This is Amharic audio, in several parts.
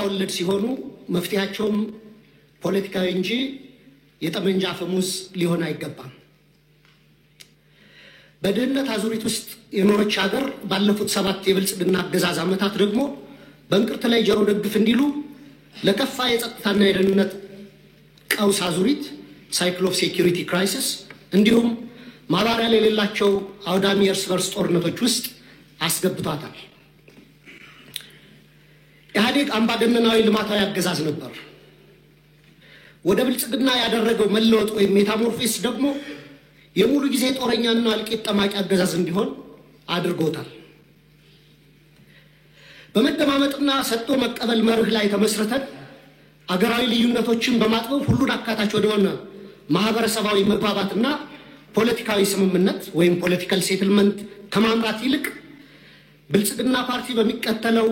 ወለድ ሲሆኑ መፍትያቸውም ፖለቲካዊ እንጂ የጠመንጃ አፈሙዝ ሊሆን አይገባም። በድህነት አዙሪት ውስጥ የኖረች ሀገር ባለፉት 7 የብልጽግና አገዛዝ ዓመታት ደግሞ በእንቅርት ላይ ጆሮ ደግፍ እንዲሉ ለከፋ የጸጥታና የደህንነት ቀውስ አዙሪት ሳይክል ኦፍ ሴኩሪቲ ክራይሲስ እንዲሁም ማባሪያ የሌላቸው አውዳሚ እርስ በርስ ጦርነቶች ውስጥ አስገብቷታል። ኢህአዴግ አምባገነናዊ ልማታዊ አገዛዝ ነበር። ወደ ብልጽግና ያደረገው መለወጥ ወይም ሜታሞርፎሲስ ደግሞ የሙሉ ጊዜ ጦረኛና እልቂት ጠማቂ አገዛዝ እንዲሆን አድርጎታል። በመደማመጥና ሰጥቶ መቀበል መርህ ላይ ተመስርተን አገራዊ ልዩነቶችን በማጥበብ ሁሉን አካታች ወደሆነ ማህበረሰባዊ መግባባትና ፖለቲካዊ ስምምነት ወይም ፖለቲካል ሴትልመንት ከማምራት ይልቅ ብልጽግና ፓርቲ በሚከተለው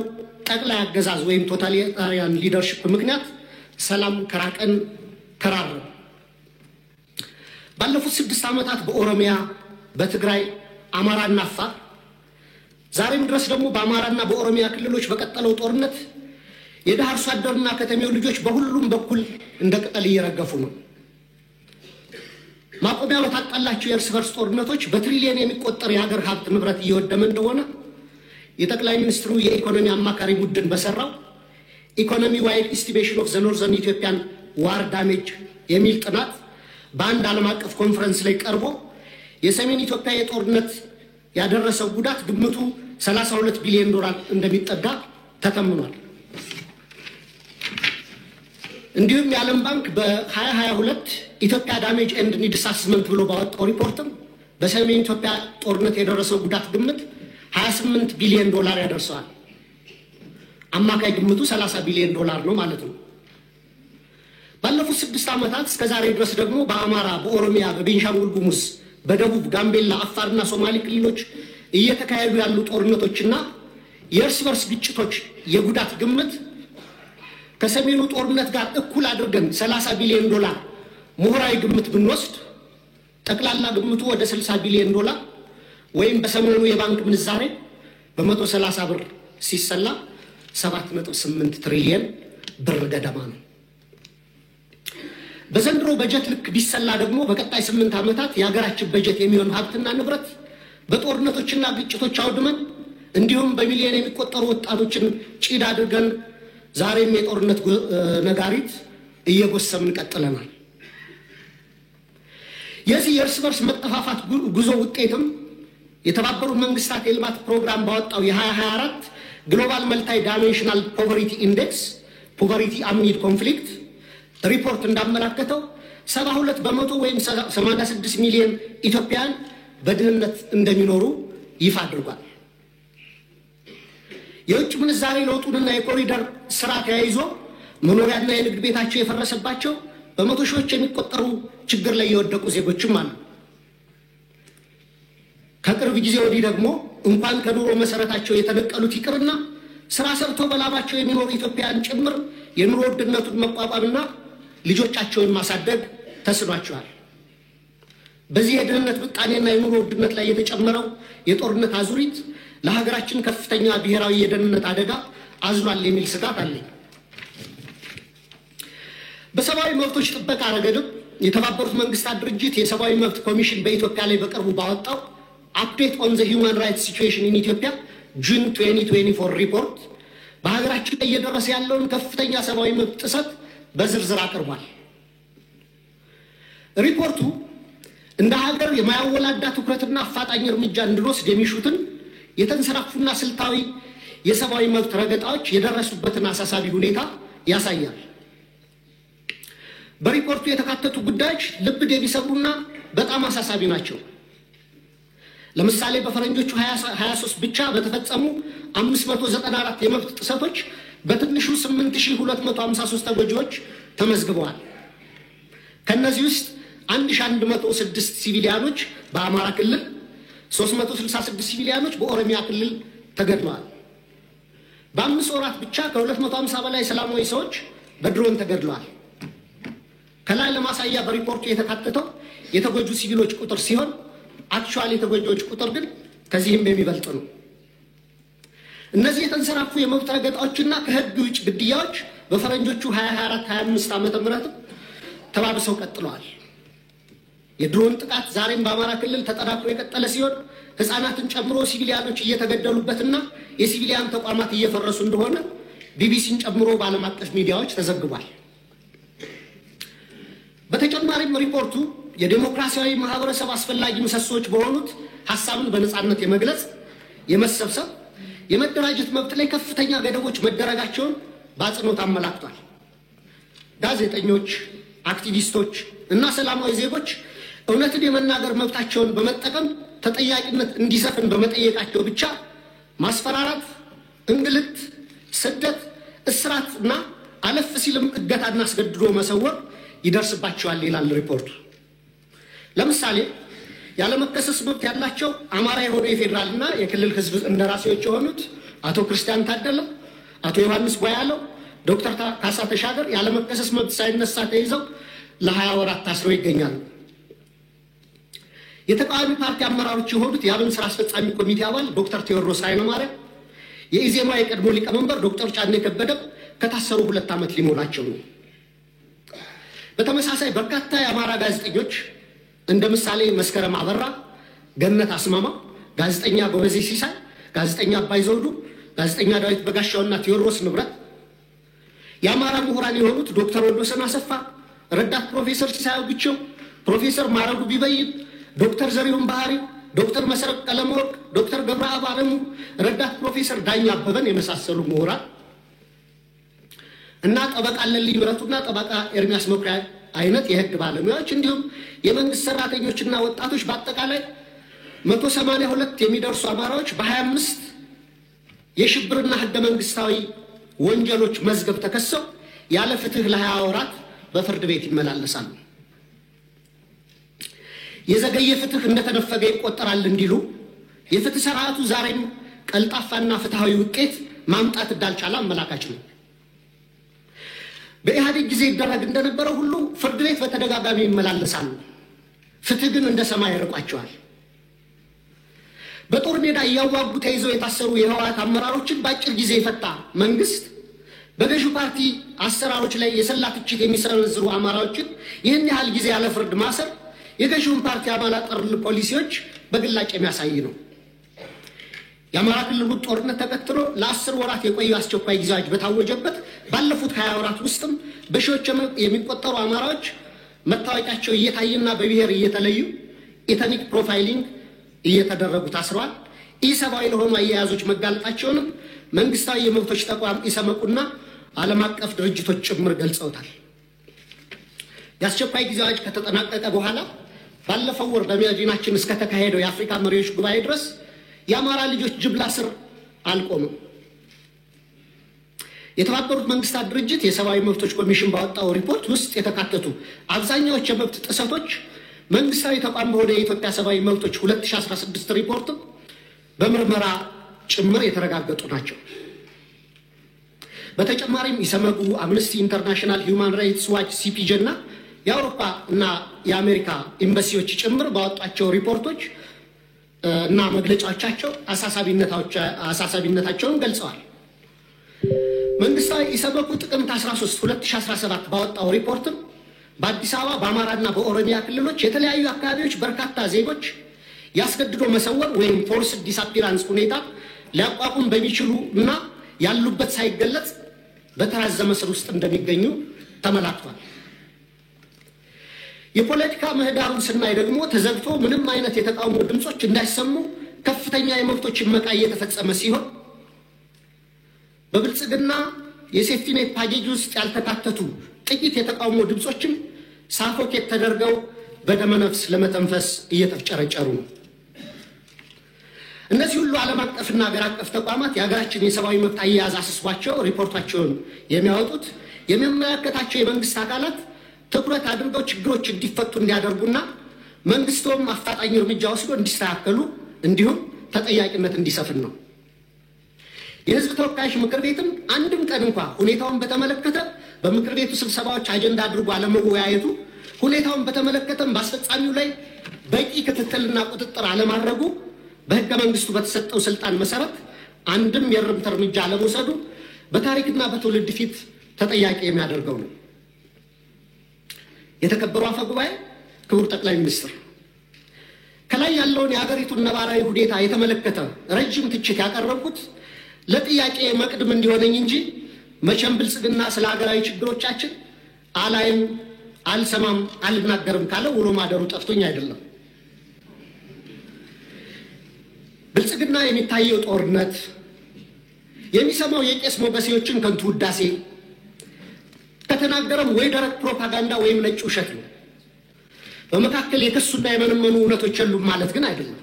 ጠቅላይ አገዛዝ ወይም ቶታሊታሪያን ሊደርሺፕ ምክንያት ሰላም ከራቀን ከራረ። ባለፉት 6 ዓመታት በኦሮሚያ፣ በትግራይ፣ አማራና አፋር ዛሬም ድረስ ደግሞ በአማራና በኦሮሚያ ክልሎች በቀጠለው ጦርነት የደሃ አርሶ አደርና ከተሜው ልጆች በሁሉም በኩል እንደ ቅጠል እየረገፉ ነው። ማቆሚያ በታጣላቸው የእርስ በርስ ጦርነቶች በትሪሊየን የሚቆጠር የሀገር ሀብት ንብረት እየወደመ እንደሆነ የጠቅላይ ሚኒስትሩ የኢኮኖሚ አማካሪ ቡድን በሰራው ኢኮኖሚ ዋይድ ኢስቲሜሽን ኦፍ ዘ ኖርዘርን ኢትዮጵያን ዋር ዳሜጅ የሚል ጥናት በአንድ ዓለም አቀፍ ኮንፈረንስ ላይ ቀርቦ የሰሜን ኢትዮጵያ የጦርነት ያደረሰው ጉዳት ግምቱ $32 ቢሊዮን እንደሚጠጋ ተተምኗል። እንዲሁም የዓለም ባንክ በ2022 ኢትዮጵያ ዳሜጅ ኤንድ ኒድስ አሰስመንት ብሎ ባወጣው ሪፖርትም በሰሜን ኢትዮጵያ ጦርነት የደረሰው ጉዳት ግምት $28 ቢሊዮን ያደርሰዋል። አማካይ ግምቱ $30 ቢሊዮን ነው ማለት ነው። ባለፉት 6 ዓመታት እስከ ዛሬ ድረስ ደግሞ በአማራ፣ በኦሮሚያ፣ በቤንሻንጉል ጉሙዝ፣ በደቡብ ጋምቤላ፣ አፋርና ሶማሌ ክልሎች እየተካሄዱ ያሉ ጦርነቶችና የእርስ በርስ ግጭቶች የጉዳት ግምት ከሰሜኑ ጦርነት ጋር እኩል አድርገን $30 ቢሊዮን ምሁራዊ ግምት ብንወስድ ጠቅላላ ግምቱ ወደ $60 ቢሊዮን ወይም በሰሞኑ የባንክ ምንዛሬ በ130 ብር ሲሰላ 7.8 ትሪሊየን ብር ገደማ ነው። በዘንድሮ በጀት ልክ ቢሰላ ደግሞ በቀጣይ 8 ዓመታት የሀገራችን በጀት የሚሆን ሀብትና ንብረት በጦርነቶችና ግጭቶች አውድመን እንዲሁም በሚሊዮን የሚቆጠሩ ወጣቶችን ጭድ አድርገን ዛሬም የጦርነት ነጋሪት እየጎሰምን ቀጥለናል። የዚህ የእርስ በርስ መጠፋፋት ጉዞ ውጤትም የተባበሩት መንግስታት የልማት ፕሮግራም ባወጣው የ2024 ግሎባል መልታይ ዳይሜንሽናል ፖቨርቲ ኢንዴክስ ፖቨርቲ አምኒድ ኮንፍሊክት ሪፖርት እንዳመለከተው 72% ወይም 86 ሚሊዮን ኢትዮጵያውያን በድህነት እንደሚኖሩ ይፋ አድርጓል። የውጭ ምንዛሬ ለውጡንና የኮሪደር ስራ ተያይዞ መኖሪያና የንግድ ቤታቸው የፈረሰባቸው በመቶ ሺዎች የሚቆጠሩ ችግር ላይ የወደቁ ዜጎችም አሉ። ከቅርብ ጊዜ ወዲህ ደግሞ እንኳን ከኑሮ መሰረታቸው የተነቀሉት ይቅርና ስራ ሰርተው በላባቸው የሚኖሩ ኢትዮጵያውያን ጭምር የኑሮ ውድነቱን መቋቋምና ልጆቻቸውን ማሳደግ ተስኗቸዋል። በዚህ የድህነት ምጣኔና የኑሮ ውድነት ላይ የተጨመረው የጦርነት አዙሪት ለሀገራችን ከፍተኛ ብሔራዊ የደህንነት አደጋ አዝሏል የሚል ስጋት አለኝ። በሰብአዊ መብቶች ጥበቃ ረገድም የተባበሩት መንግስታት ድርጅት የሰብአዊ መብት ኮሚሽን በኢትዮጵያ ላይ በቅርቡ ባወጣው አፕዴት ኦን ዘ ሂውማን ራይትስ ሲቹዌሽን ኢን ኢትዮጵያ ጁን 2024 ሪፖርት በሀገራችን ላይ እየደረሰ ያለውን ከፍተኛ ሰብአዊ መብት ጥሰት በዝርዝር አቅርቧል። ሪፖርቱ እንደ ሀገር የማያወላዳ ትኩረትና አፋጣኝ እርምጃ እንድንወስድ የሚሹትን የተንሰራፉና ስልታዊ የሰብአዊ መብት ረገጣዎች የደረሱበትን አሳሳቢ ሁኔታ ያሳያል። በሪፖርቱ የተካተቱ ጉዳዮች ልብ የሚሰብሩና በጣም አሳሳቢ ናቸው። ለምሳሌ በፈረንጆቹ 2023 ብቻ በተፈጸሙ 594 የመብት ጥሰቶች በትንሹ 8253 ተጎጂዎች ተመዝግበዋል። ከነዚህ ውስጥ 1106 ሲቪሊያኖች በአማራ ክልል፣ 366 ሲቪሊያኖች በኦሮሚያ ክልል ተገድለዋል። በ5 ወራት ብቻ ከ250 በላይ ሰላማዊ ሰዎች በድሮን ተገድለዋል። ከላይ ለማሳያ በሪፖርቱ የተካተተው የተጎጁ ሲቪሎች ቁጥር ሲሆን አክቹዋሊ የተጎጂዎች ቁጥር ግን ከዚህም የሚበልጥ ነው። እነዚህ የተንሰራፉ የመብት ረገጣዎችና ከህግ ውጭ ግድያዎች በፈረንጆቹ 2024-25 ዓመተ ምህረት ተባብሰው ቀጥለዋል። የድሮን ጥቃት ዛሬም በአማራ ክልል ተጠናክሮ የቀጠለ ሲሆን ህፃናትን ጨምሮ ሲቪሊያኖች እየተገደሉበትና የሲቪሊያን ተቋማት እየፈረሱ እንደሆነ ቢቢሲን ጨምሮ በዓለም አቀፍ ሚዲያዎች ተዘግቧል። በተጨማሪም ሪፖርቱ የዲሞክራሲያዊ ማህበረሰብ አስፈላጊ ምሰሶች በሆኑት ሐሳብን በነጻነት የመግለጽ፣ የመሰብሰብ፣ የመደራጀት መብት ላይ ከፍተኛ ገደቦች መደረጋቸውን በአጽንኦት አመላክቷል። ጋዜጠኞች፣ አክቲቪስቶች እና ሰላማዊ ዜጎች እውነትን የመናገር መብታቸውን በመጠቀም ተጠያቂነት እንዲሰፍን በመጠየቃቸው ብቻ ማስፈራራት፣ እንግልት፣ ስደት፣ እስራትና አለፍ ሲልም እገታና አስገድዶ መሰወር ይደርስባቸዋል ይላል ሪፖርቱ። ለምሳሌ ያለመከሰስ መብት ያላቸው አማራ የሆኑ የፌዴራልና የክልል ህዝብ እንደራሴዎች የሆኑት አቶ ክርስቲያን ታደለ፣ አቶ ዮሐንስ ጓያለው፣ ዶክተር ካሳ ተሻገር ያለመከሰስ መብት ሳይነሳ ተይዘው ለ20 ወራት ታስረው ይገኛሉ። የተቃዋሚ ፓርቲ አመራሮች የሆኑት የአብን ስራ አስፈጻሚ ኮሚቴ አባል ዶክተር ቴዎድሮስ ኃይለማርያም፣ የኢዜማ የቀድሞ ሊቀመንበር ዶክተር ጫኔ ከበደ ከታሰሩ 2 ዓመት ሊሞላቸው ነው። በተመሳሳይ በርካታ የአማራ ጋዜጠኞች እንደ ምሳሌ መስከረም አበራ፣ ገነት አስማማ፣ ጋዜጠኛ ጎበዜ ሲሳይ፣ ጋዜጠኛ አባይ ዘውዱ፣ ጋዜጠኛ ዳዊት በጋሻውና ቴዎድሮስ ንብረት፣ የአማራ ምሁራን የሆኑት ዶክተር ወንዶሰን አሰፋ፣ ረዳት ፕሮፌሰር ሲሳይ ብቸው፣ ፕሮፌሰር ማረጉ ቢበይን፣ ዶክተር ዘሪሁን ባህሪ፣ ዶክተር መሰረት ቀለመወርቅ፣ ዶክተር ገብረአብ አለሙ፣ ረዳት ፕሮፌሰር ዳኛ አበበን የመሳሰሉ ምሁራን እና ጠበቃ ለልይ ምረቱና ጠበቃ ኤርሚያስ መኩሪያ አይነት የህግ ባለሙያዎች እንዲሁም የመንግስት ሰራተኞችና ወጣቶች በአጠቃላይ 182 የሚደርሱ አማራዎች በ25 የሽብርና ህገ መንግስታዊ ወንጀሎች መዝገብ ተከሰው ያለ ፍትህ ለ20 ወራት በፍርድ ቤት ይመላለሳሉ። የዘገየ ፍትህ እንደተነፈገ ይቆጠራል እንዲሉ የፍትህ ስርዓቱ ዛሬም ቀልጣፋና ፍትሃዊ ውጤት ማምጣት እንዳልቻለ አመላካች ነው። በኢህአዴግ ጊዜ ይደረግ እንደነበረው ሁሉ ፍርድ ቤት በተደጋጋሚ ይመላለሳሉ። ፍትህ ግን እንደ ሰማይ ያርቋቸዋል። በጦር ሜዳ እያዋጉ ተይዘው የታሰሩ የህወሓት አመራሮችን በአጭር ጊዜ የፈታ መንግስት በገዢው ፓርቲ አሰራሮች ላይ የሰላ ትችት የሚሰነዝሩ አማራዎችን ይህን ያህል ጊዜ ያለ ፍርድ ማሰር የገዢውን ፓርቲ አባላት ጠር ፖሊሲዎች በግላጭ የሚያሳይ ነው። የአማራ ክልሉ ጦርነት ተከትሎ ለ10 ወራት የቆየ አስቸኳይ ጊዜ አዋጅ በታወጀበት ባለፉት 20 ወራት ውስጥም በሺዎች የሚቆጠሩ አማራዎች መታወቂያቸው እየታየና በብሔር እየተለዩ ኢትኒክ ፕሮፋይሊንግ እየተደረጉ ታስረዋል። ኢሰብአዊ ለሆኑ አያያዞች መጋለጣቸውንም መንግስታዊ የመብቶች ተቋም ኢሰመቁና ዓለም አቀፍ ድርጅቶች ጭምር ገልጸውታል። የአስቸኳይ ጊዜ አዋጅ ከተጠናቀቀ በኋላ ባለፈው ወር በመዲናችን እስከ ተካሄደው የአፍሪካ መሪዎች ጉባኤ ድረስ የአማራ ልጆች ጅምላ ስር አልቆመም። የተባበሩት መንግስታት ድርጅት የሰብአዊ መብቶች ኮሚሽን ባወጣው ሪፖርት ውስጥ የተካተቱ አብዛኛዎቹ የመብት ጥሰቶች መንግስታዊ ተቋም በሆነ የኢትዮጵያ ሰብአዊ መብቶች 2016 ሪፖርት በምርመራ ጭምር የተረጋገጡ ናቸው። በተጨማሪም ኢሰመጉ፣ አምነስቲ ኢንተርናሽናል፣ ሂውማን ራይትስ ዋች፣ ሲፒጄ እና የአውሮፓ እና የአሜሪካ ኤምባሲዎች ጭምር ባወጣቸው ሪፖርቶች እና መግለጫዎቻቸው አሳሳቢነታቸውን ገልጸዋል። መንግስታዊ ኢሰመጉ ጥቅምት 13 2017 ባወጣው ሪፖርትም በአዲስ አበባ በአማራና በኦሮሚያ ክልሎች የተለያዩ አካባቢዎች በርካታ ዜጎች ያስገድዶ መሰወር ወይም ፎርስ ዲስአፒራንስ ሁኔታ ሊያቋቁም በሚችሉ እና ያሉበት ሳይገለጽ በተራዘመ ስር ውስጥ እንደሚገኙ ተመላክቷል። የፖለቲካ ምህዳሩን ስናይ ደግሞ ተዘግቶ ምንም አይነት የተቃውሞ ድምጾች እንዳይሰሙ ከፍተኛ የመብቶች መቃ እየተፈጸመ ሲሆን በብልጽግና የሴፍቲኔት ፓኬጅ ውስጥ ያልተካተቱ ጥቂት የተቃውሞ ድምጾችም ሳፎኬት ተደርገው በደመነፍስ ለመተንፈስ እየተፍጨረጨሩ ነው። እነዚህ ሁሉ ዓለም አቀፍና ሀገር አቀፍ ተቋማት የሀገራችን የሰብአዊ መብት አያያዝ አስስቧቸው ሪፖርታቸውን የሚያወጡት የሚመለከታቸው የመንግስት አካላት ትኩረት አድርገው ችግሮች እንዲፈቱ እንዲያደርጉና መንግስቱም አፋጣኝ እርምጃ ወስዶ እንዲስተካከሉ እንዲሁም ተጠያቂነት እንዲሰፍን ነው። የህዝብ ተወካዮች ምክር ቤትም አንድም ቀን እንኳን ሁኔታውን በተመለከተ በምክር ቤቱ ስብሰባዎች አጀንዳ አድርጎ አለመወያየቱ፣ ሁኔታውን በተመለከተም በአስፈጻሚው ላይ በቂ ክትትልና ቁጥጥር አለማድረጉ በህገ መንግስቱ በተሰጠው ስልጣን መሰረት አንድም የእርምት እርምጃ ለመውሰዱ በታሪክና በትውልድ ፊት ተጠያቂ የሚያደርገው ነው። የተከበሩ አፈ ጉባኤ፣ ክቡር ጠቅላይ ሚኒስትር፣ ከላይ ያለውን የሀገሪቱን ነባራዊ ሁኔታ የተመለከተ ረጅም ትችት ያቀረብኩት ለጥያቄ መቅድም እንዲሆነኝ እንጂ መቼም ብልጽግና ስለ ሀገራዊ ችግሮቻችን አላይም፣ አልሰማም፣ አልናገርም ካለ ውሎ ማደሩ ጠፍቶኝ አይደለም። ብልጽግና የሚታየው ጦርነት፣ የሚሰማው የቄስ ሞገሴዎችን ከንቱ ውዳሴ፣ ከተናገረም ወይ ደረቅ ፕሮፓጋንዳ ወይም ነጭ ውሸት ነው። በመካከል የከሱና የመነመኑ እውነቶች የሉም ማለት ግን አይደለም።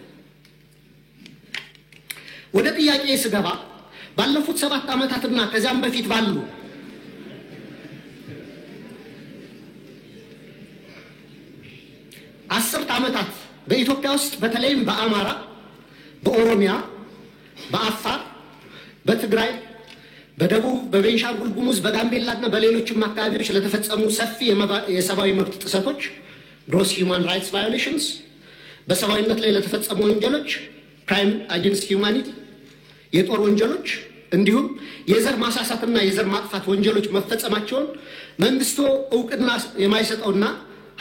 ወደ ጥያቄ ስገባ ባለፉት 7 ዓመታትና ከዚያም በፊት ባሉ አስርት ዓመታት በኢትዮጵያ ውስጥ በተለይም በአማራ፣ በኦሮሚያ፣ በአፋር፣ በትግራይ፣ በደቡብ፣ በቤንሻንጉል ጉሙዝ፣ በጋምቤላና በሌሎችም አካባቢዎች ለተፈጸሙ ሰፊ የሰብአዊ መብት ጥሰቶች ግሮስ ሂውማን ራይትስ ቫዮሌሽንስ፣ በሰብአዊነት ላይ ለተፈጸሙ ወንጀሎች ክራይም አጌንስት ሂውማኒቲ፣ የጦር ወንጀሎች እንዲሁም የዘር ማሳሳትና የዘር ማጥፋት ወንጀሎች መፈጸማቸውን መንግስቱ እውቅና የማይሰጠውና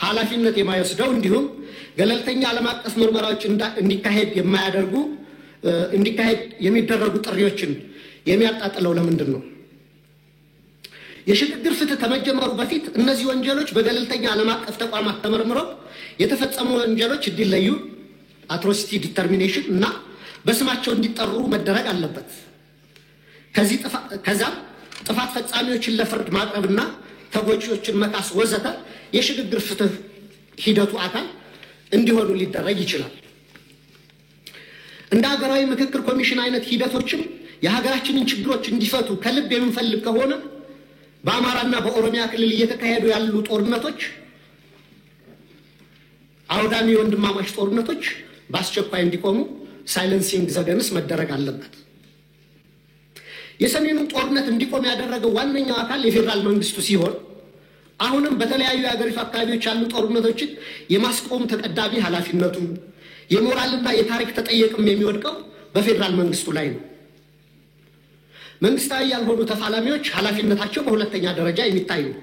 ኃላፊነት የማይወስደው እንዲሁም ገለልተኛ ዓለም አቀፍ ምርመራዎች እንዲካሄድ የሚደረጉ ጥሪዎችን የሚያጣጥለው ለምንድን ነው? የሽግግር ፍትህ ከመጀመሩ በፊት እነዚህ ወንጀሎች በገለልተኛ ዓለም አቀፍ ተቋማት ተመርምረው የተፈጸሙ ወንጀሎች እንዲለዩ አትሮሲቲ ዲተርሚኔሽን እና በስማቸው እንዲጠሩ መደረግ አለበት። ከዛም ጥፋት ፈጻሚዎችን ለፍርድ ማቅረብና ተጎጂዎችን መካስ ወዘተ የሽግግር ፍትህ ሂደቱ አካል እንዲሆኑ ሊደረግ ይችላል። እንደ ሀገራዊ ምክክር ኮሚሽን አይነት ሂደቶችም የሀገራችንን ችግሮች እንዲፈቱ ከልብ የምንፈልግ ከሆነ በአማራና በኦሮሚያ ክልል እየተካሄዱ ያሉ ጦርነቶች፣ አውዳሚ ወንድማማች ጦርነቶች በአስቸኳይ እንዲቆሙ ሳይለንሲንግ ዘገንስ መደረግ አለበት። የሰሜኑን ጦርነት እንዲቆም ያደረገው ዋነኛው አካል የፌዴራል መንግስቱ ሲሆን አሁንም በተለያዩ የሀገሪቱ አካባቢዎች ያሉ ጦርነቶችን የማስቆም ተቀዳሚ ኃላፊነቱ የሞራልና የታሪክ ተጠየቅም የሚወድቀው በፌዴራል መንግስቱ ላይ ነው። መንግስታዊ ያልሆኑ ተፋላሚዎች ኃላፊነታቸው በሁለተኛ ደረጃ የሚታይ ነው።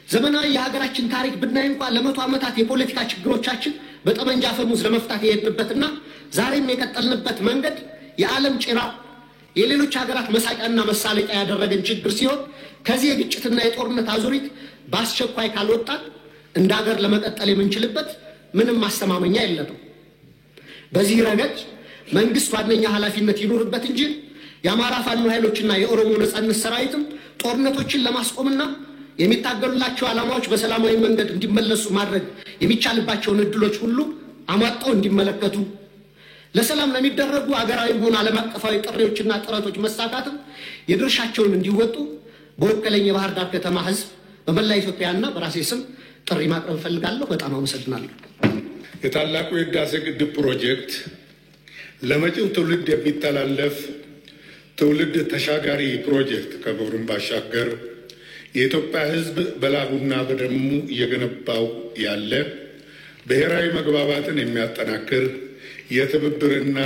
ዘመናዊ የሀገራችን ታሪክ ብናይ እንኳን ለመቶ ዓመታት የፖለቲካ ችግሮቻችን በጠመንጃ አፈሙዝ ለመፍታት የሄድንበትና ዛሬም የቀጠልንበት መንገድ የዓለም ጭራ የሌሎች ሀገራት መሳቂያና መሳለቂያ ያደረገን ችግር ሲሆን ከዚህ የግጭትና የጦርነት አዙሪት በአስቸኳይ ካልወጣን እንደ ሀገር ለመቀጠል የምንችልበት ምንም ማስተማመኛ የለንም። በዚህ ረገድ መንግስት ዋነኛ ኃላፊነት ይኖርበት እንጂ የአማራ ፋኖ ኃይሎችና የኦሮሞ ነጻነት ሰራዊትም ጦርነቶችን ለማስቆምና የሚታገሉላቸው ዓላማዎች በሰላማዊ መንገድ እንዲመለሱ ማድረግ የሚቻልባቸውን እድሎች ሁሉ አሟጠው እንዲመለከቱ ለሰላም ለሚደረጉ አገራዊም ሆነ ዓለም አቀፋዊ ጥሪዎችና ጥረቶች መሳካትም የድርሻቸውን እንዲወጡ በወከለኝ የባህር ዳር ከተማ ህዝብ በመላ ኢትዮጵያና በራሴ ስም ጥሪ ማቅረብ እፈልጋለሁ። በጣም አመሰግናለሁ። የታላቁ የህዳሴ ግድብ ፕሮጀክት ለመጪው ትውልድ የሚተላለፍ ትውልድ ተሻጋሪ ፕሮጀክት ከመሆኑም ባሻገር የኢትዮጵያ ህዝብ በላቡና በደሙ እየገነባው ያለ ብሔራዊ መግባባትን የሚያጠናክር የትብብርና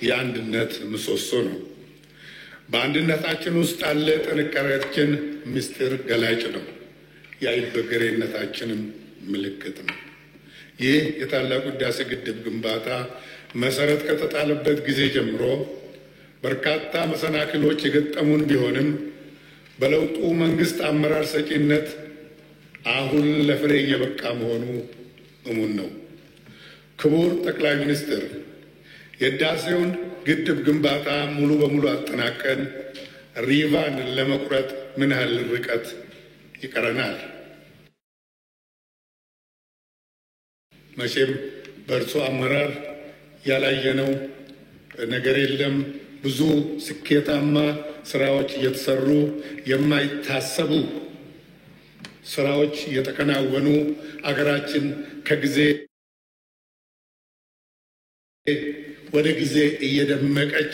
የአንድነት ምሰሶ ነው። በአንድነታችን ውስጥ ያለ ጥንካሬያችን ምስጢር ገላጭ ነው። የአይበገሬነታችንም ምልክት ነው። ይህ የታላቁ ህዳሴ ግድብ ግንባታ መሰረት ከተጣለበት ጊዜ ጀምሮ በርካታ መሰናክሎች የገጠሙን ቢሆንም በለውጡ መንግስት አመራር ሰጪነት አሁን ለፍሬ እየበቃ መሆኑ እሙን ነው። ክቡር ጠቅላይ ሚኒስትር፣ የህዳሴውን ግድብ ግንባታ ሙሉ በሙሉ አጠናቀን ሪቫን ለመቁረጥ ምን ያህል ርቀት ይቀረናል? መቼም በእርሶ አመራር ያላየነው ነገር የለም። ብዙ ስኬታማ ስራዎች እየተሰሩ፣ የማይታሰቡ ስራዎች እየተከናወኑ፣ አገራችን ከጊዜ ወደ ጊዜ እየደመቀች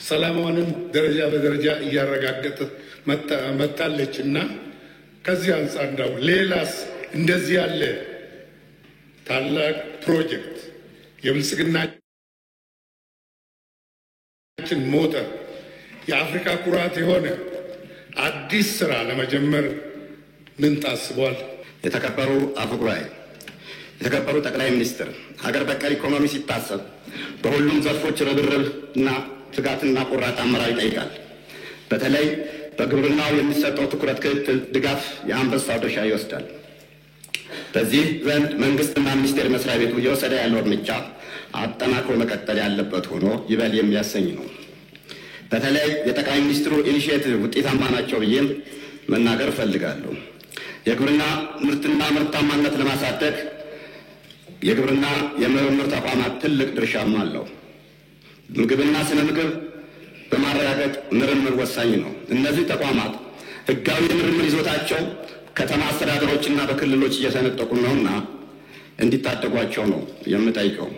ሰላሟንም ደረጃ በደረጃ እያረጋገጠ መጣለች እና ከዚህ አንጻር ነው ሌላስ እንደዚህ ያለ ታላቅ ፕሮጀክት የብልጽግና የኢኮኖሚያችን ሞተር የአፍሪካ ኩራት የሆነ አዲስ ስራ ለመጀመር ምን ታስቧል? የተከበሩ አፈ ጉባኤ፣ የተከበሩ ጠቅላይ ሚኒስትር፣ ሀገር በቀል ኢኮኖሚ ሲታሰብ በሁሉም ዘርፎች ርብርብ እና ትጋትና ቆራጥ አመራር ይጠይቃል። በተለይ በግብርናው የሚሰጠው ትኩረት፣ ክትትል፣ ድጋፍ የአንበሳው ድርሻ ይወስዳል። በዚህ ዘንድ መንግስትና ሚኒስቴር መስሪያ ቤቱ እየወሰደ ያለው እርምጃ አጠናክሮ መቀጠል ያለበት ሆኖ ይበል የሚያሰኝ ነው። በተለይ የጠቅላይ ሚኒስትሩ ኢኒሺዬቲቭ ውጤታማ ናቸው ብዬም መናገር እፈልጋለሁ። የግብርና ምርትና ምርታማነት ለማሳደግ የግብርና የምርምር ተቋማት ትልቅ ድርሻም አለው። ምግብና ስነ ምግብ በማረጋገጥ ምርምር ወሳኝ ነው። እነዚህ ተቋማት ህጋዊ የምርምር ይዞታቸው ከተማ አስተዳደሮችና በክልሎች እየተነጠቁ ነውና እንዲታደጓቸው ነው የምጠይቀው።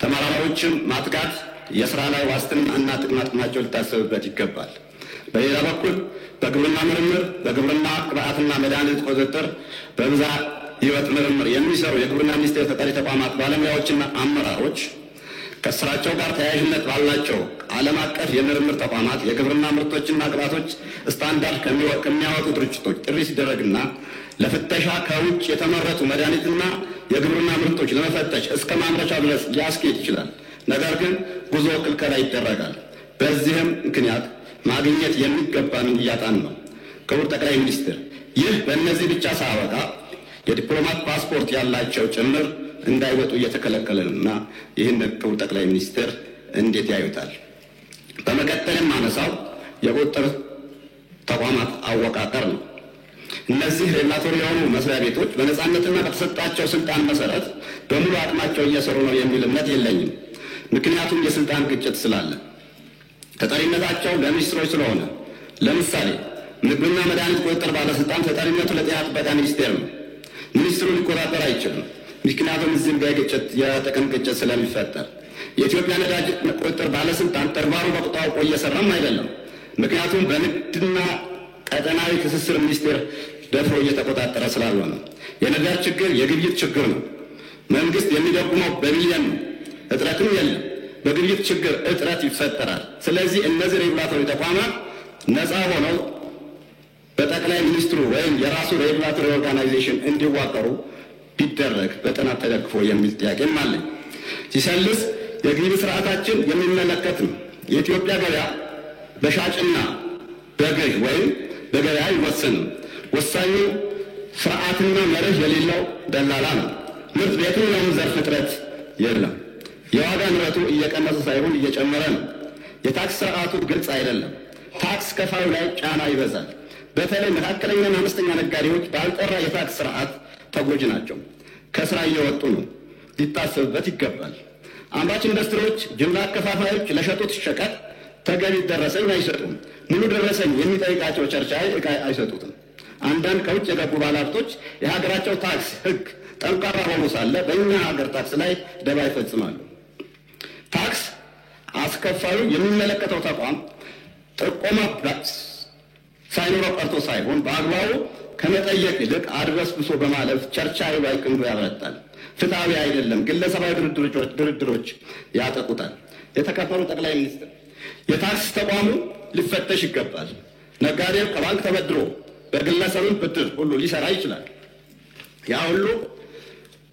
ተመራማሪዎችም ማትጋት የስራ ላይ ዋስትና እና ጥቅማቸው ሊታሰብበት ይገባል። በሌላ በኩል በግብርና ምርምር፣ በግብርና ግብዓትና መድኃኒት ቁጥጥር፣ በብዝሃ ህይወት ምርምር የሚሰሩ የግብርና ሚኒስቴር ተጠሪ ተቋማት ባለሙያዎችና አመራሮች ከስራቸው ጋር ተያያዥነት ባላቸው ዓለም አቀፍ የምርምር ተቋማት የግብርና ምርቶችና ግብዓቶች ስታንዳርድ ከሚያወጡ ድርጅቶች ጥሪ ሲደረግና ለፍተሻ ከውጭ የተመረቱ መድኃኒትና የግብርና ምርቶች ለመፈተሽ እስከ ማምረቻ ድረስ ሊያስኬድ ይችላል። ነገር ግን ጉዞ ክልከላ ይደረጋል። በዚህም ምክንያት ማግኘት የሚገባንን እያጣን ነው። ክቡር ጠቅላይ ሚኒስትር፣ ይህ በእነዚህ ብቻ ሳያበቃ የዲፕሎማት ፓስፖርት ያላቸው ጭምር እንዳይወጡ እየተከለከለና ይህን ክቡር ጠቅላይ ሚኒስትር እንዴት ያዩታል? በመቀጠልም ማነሳው የቁጥጥር ተቋማት አወቃቀር ነው። እነዚህ ሬጉላቶሪ የሆኑ መስሪያ ቤቶች በነፃነትና በተሰጣቸው ስልጣን መሰረት በሙሉ አቅማቸው እየሰሩ ነው የሚል እምነት የለኝም። ምክንያቱም የስልጣን ግጭት ስላለ ተጠሪነታቸው ለሚኒስትሮች ስለሆነ። ለምሳሌ ምግብና መድኃኒት ቁጥጥር ባለስልጣን ተጠሪነቱ ለጤና ጥበቃ ሚኒስቴር ነው። ሚኒስትሩ ሊቆጣጠር አይችልም። ምክንያቱም እዚህም ጋር የጥቅም ግጭት ስለሚፈጠር። የኢትዮጵያ ነዳጅ ቁጥጥር ባለስልጣን ተግባሩ በቁጣው እየሰራም አይደለም። ምክንያቱም በንግድና ቀጠናዊ ትስስር ሚኒስቴር ደፍሮ እየተቆጣጠረ ስላልሆነ። የነዳጅ ችግር የግብይት ችግር ነው። መንግስት የሚደጉመው በሚሊዮን ነው። እጥረትም የለም። በግብይት ችግር እጥረት ይፈጠራል። ስለዚህ እነዚህ ሬጉላቶሪ ተቋማት ነፃ ሆነው በጠቅላይ ሚኒስትሩ ወይም የራሱ ሬጉላቶሪ ኦርጋናይዜሽን እንዲዋቀሩ ቢደረግ በጥናት ተደግፎ የሚል ጥያቄም አለኝ። ሲሰልስ የግብይት ስርዓታችን የሚመለከት ነው። የኢትዮጵያ ገበያ በሻጭና በገዥ ወይም በገበያ አይወሰንም። ወሳኙ ስርዓትና መርህ የሌለው ደላላ ነው። ምርት በየትኛውም ዘርፍ እጥረት የለም። የዋጋ ንረቱ እየቀነሰ ሳይሆን እየጨመረ ነው። የታክስ ስርዓቱ ግልጽ አይደለም። ታክስ ከፋዩ ላይ ጫና ይበዛል። በተለይ መካከለኛና አነስተኛ ነጋዴዎች ባልጠራ የታክስ ስርዓት ተጎጂ ናቸው። ከስራ እየወጡ ነው። ሊታሰብበት ይገባል። አምራች ኢንዱስትሪዎች፣ ጅምላ አከፋፋዮች ለሸጡት ሸቀጥ ተገቢ ደረሰኝ አይሰጡም። ሙሉ ደረሰኝ የሚጠይቃቸው ቸርቻሪ ዕቃ አይሰጡትም። አንዳንድ ከውጭ የገቡ ባለሀብቶች የሀገራቸው ታክስ ሕግ ጠንካራ ሆኖ ሳለ በእኛ ሀገር ታክስ ላይ ደባ ይፈጽማሉ። ታክስ አስከፋዩ የሚመለከተው ተቋም ጥቆማ ሳይኖረው ቀርቶ ሳይሆን በአግባቡ ከመጠየቅ ይልቅ አድበስብሶ በማለፍ ቸርቻሪ ላይ ክንዱ ያበረታል። ፍትሐዊ አይደለም። ግለሰባዊ ድርድሮች ያጠቁታል። የተከበሩ ጠቅላይ ሚኒስትር፣ የታክስ ተቋሙ ሊፈተሽ ይገባል። ነጋዴው ከባንክ ተበድሮ በግለሰብም ብድር ሁሉ ሊሰራ ይችላል። ያ ሁሉ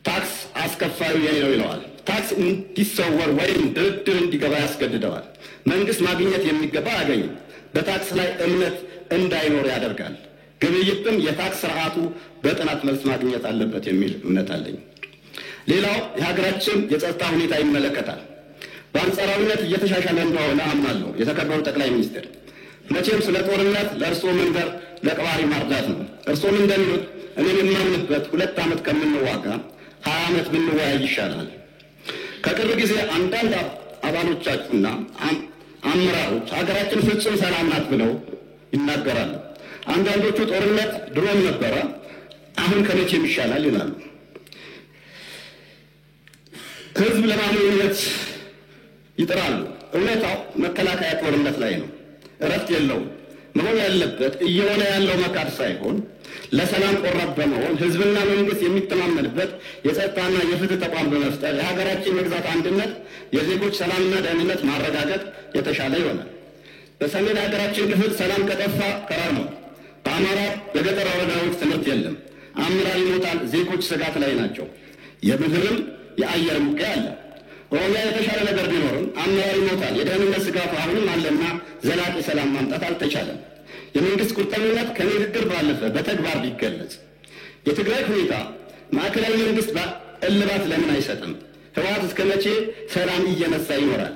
ታክስ አስከፋዩ የኔ ነው ይለዋል። ታክስ እንዲሰወር ወይም ድርድር እንዲገባ ያስገድደዋል። መንግስት ማግኘት የሚገባ አያገኝም። በታክስ ላይ እምነት እንዳይኖር ያደርጋል። ግብይትም የታክስ ስርዓቱ በጥናት መልስ ማግኘት አለበት የሚል እምነት አለኝ። ሌላው የሀገራችን የጸጥታ ሁኔታ ይመለከታል። በአንጻራዊነት እየተሻሻለ እንደሆነ አምናለሁ። የተከበሩ ጠቅላይ ሚኒስትር፣ መቼም ስለ ጦርነት ለእርስዎ መንገር ለቀባሪ ማርዳት ነው። እርስዎም እንደሚሉት እኔም የማምንበት 2 ዓመት ከምንዋጋ 20 ዓመት ብንወያይ ይሻላል። ከቅርብ ጊዜ አንዳንድ አባሎቻችሁና አመራሮች ሀገራችን ፍጹም ሰላም ናት ብለው ይናገራሉ። አንዳንዶቹ ጦርነት ድሮም ነበረ፣ አሁን ከመቼም ይሻላል ይላሉ። ህዝብ ለማንነት ይጥራሉ። እውነታው መከላከያ ጦርነት ላይ ነው። እረፍት የለውም። መሆን ያለበት እየሆነ ያለው መካድ ሳይሆን ለሰላም ቆራጥ በመሆን ህዝብና መንግስት የሚተማመንበት የጸጥታና የፍትህ ተቋም በመፍጠር የሀገራችን የግዛት አንድነት፣ የዜጎች ሰላምና ደህንነት ማረጋገጥ የተሻለ ይሆናል። በሰሜን ሀገራችን ክፍል ሰላም ከጠፋ ከራርሟል። በአማራ በገጠር ወረዳዎች ትምህርት የለም፣ አመራር ይሞታል፣ ዜጎች ስጋት ላይ ናቸው። የምድርም የአየር ውጊያ አለ። ኦሮሚያ የተሻለ ነገር ቢኖርም አመራር ይሞታል፣ የደህንነት ስጋቱ አሁንም አለና ዘላቂ ሰላም ማምጣት አልተቻለም። የመንግስት ቁርጠኝነት ከንግግር ባለፈ በተግባር ቢገለጽ። የትግራይ ሁኔታ ማዕከላዊ መንግስት እልባት ለምን አይሰጥም? ህወሓት እስከ መቼ ሰላም እየነሳ ይኖራል?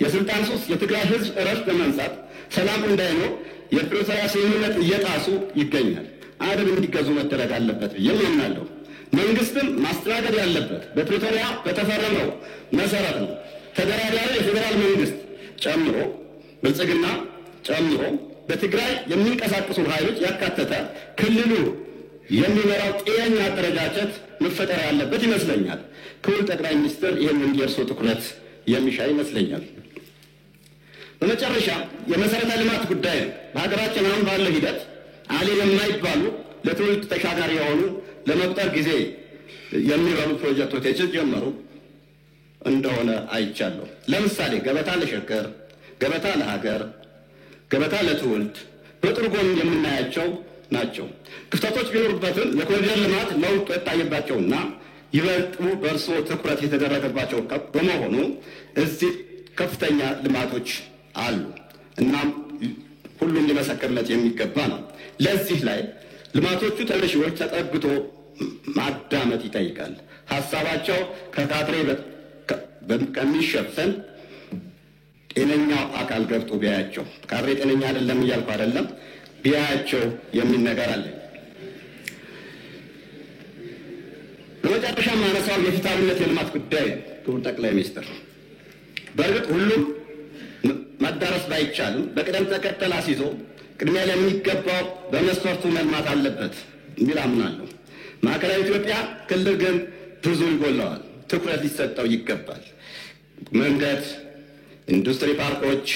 የስልጣን ሱስ የትግራይ ህዝብ እረፍት በመንሳት ሰላም እንዳይኖር የፕሪቶሪያ ስምምነት እየጣሱ ይገኛል። አደብ እንዲገዙ መደረግ አለበት ብዬ አምናለሁ። መንግስትም ማስተናገድ ያለበት በፕሪቶሪያ በተፈረመው መሰረት ነው። ተደራዳሪ የፌዴራል መንግስት ጨምሮ ብልጽግና ጨምሮ በትግራይ የሚንቀሳቀሱ ኃይሎች ያካተተ ክልሉ የሚመራው ጤነኛ አደረጃጀት መፈጠር ያለበት ይመስለኛል። ክቡር ጠቅላይ ሚኒስትር ይህንን የእርስዎ ትኩረት የሚሻ ይመስለኛል። በመጨረሻ የመሰረተ ልማት ጉዳይ ነው። በሀገራችን አሁን ባለው ሂደት አሌ የማይባሉ ለትውልድ ተሻጋሪ የሆኑ ለመቁጠር ጊዜ የሚረዱ ፕሮጀክቶች የተጀመሩ እንደሆነ አይቻለሁ። ለምሳሌ ገበታ ለሸገር፣ ገበታ ለሀገር፣ ገበታ ለትውልድ በጥሩ ጎን የምናያቸው ናቸው። ክፍተቶች ቢኖሩበትም የኮሪደር ልማት ለውጥ የታየባቸውና ይበልጡ በእርስዎ ትኩረት የተደረገባቸው በመሆኑ እዚህ ከፍተኛ ልማቶች አሉ። እናም ሁሉም ሊመሰክርለት የሚገባ ነው። ለዚህ ላይ ልማቶቹ ተነሺዎች ተጠግቶ ማዳመጥ ይጠይቃል። ሀሳባቸው ከካድሬ ከሚሸፈን ጤነኛው አካል ገብቶ ቢያያቸው፣ ካድሬ ጤነኛ አይደለም እያልኩ አይደለም፣ ቢያያቸው የሚል ነገር አለ። በመጨረሻ ማነሳው የፍትሃዊነት የልማት ጉዳይ ክቡር ጠቅላይ ሚኒስትር፣ በእርግጥ ሁሉም ማዳረስ ባይቻልም በቅደም ተከተል አስይዞ ቅድሚያ ለሚገባው በመስፈርቱ መልማት አለበት የሚል አምናለሁ። ማዕከላዊ ኢትዮጵያ ክልል ግን ብዙ ይጎለዋል፣ ትኩረት ሊሰጠው ይገባል። መንገድ፣ ኢንዱስትሪ ፓርኮች፣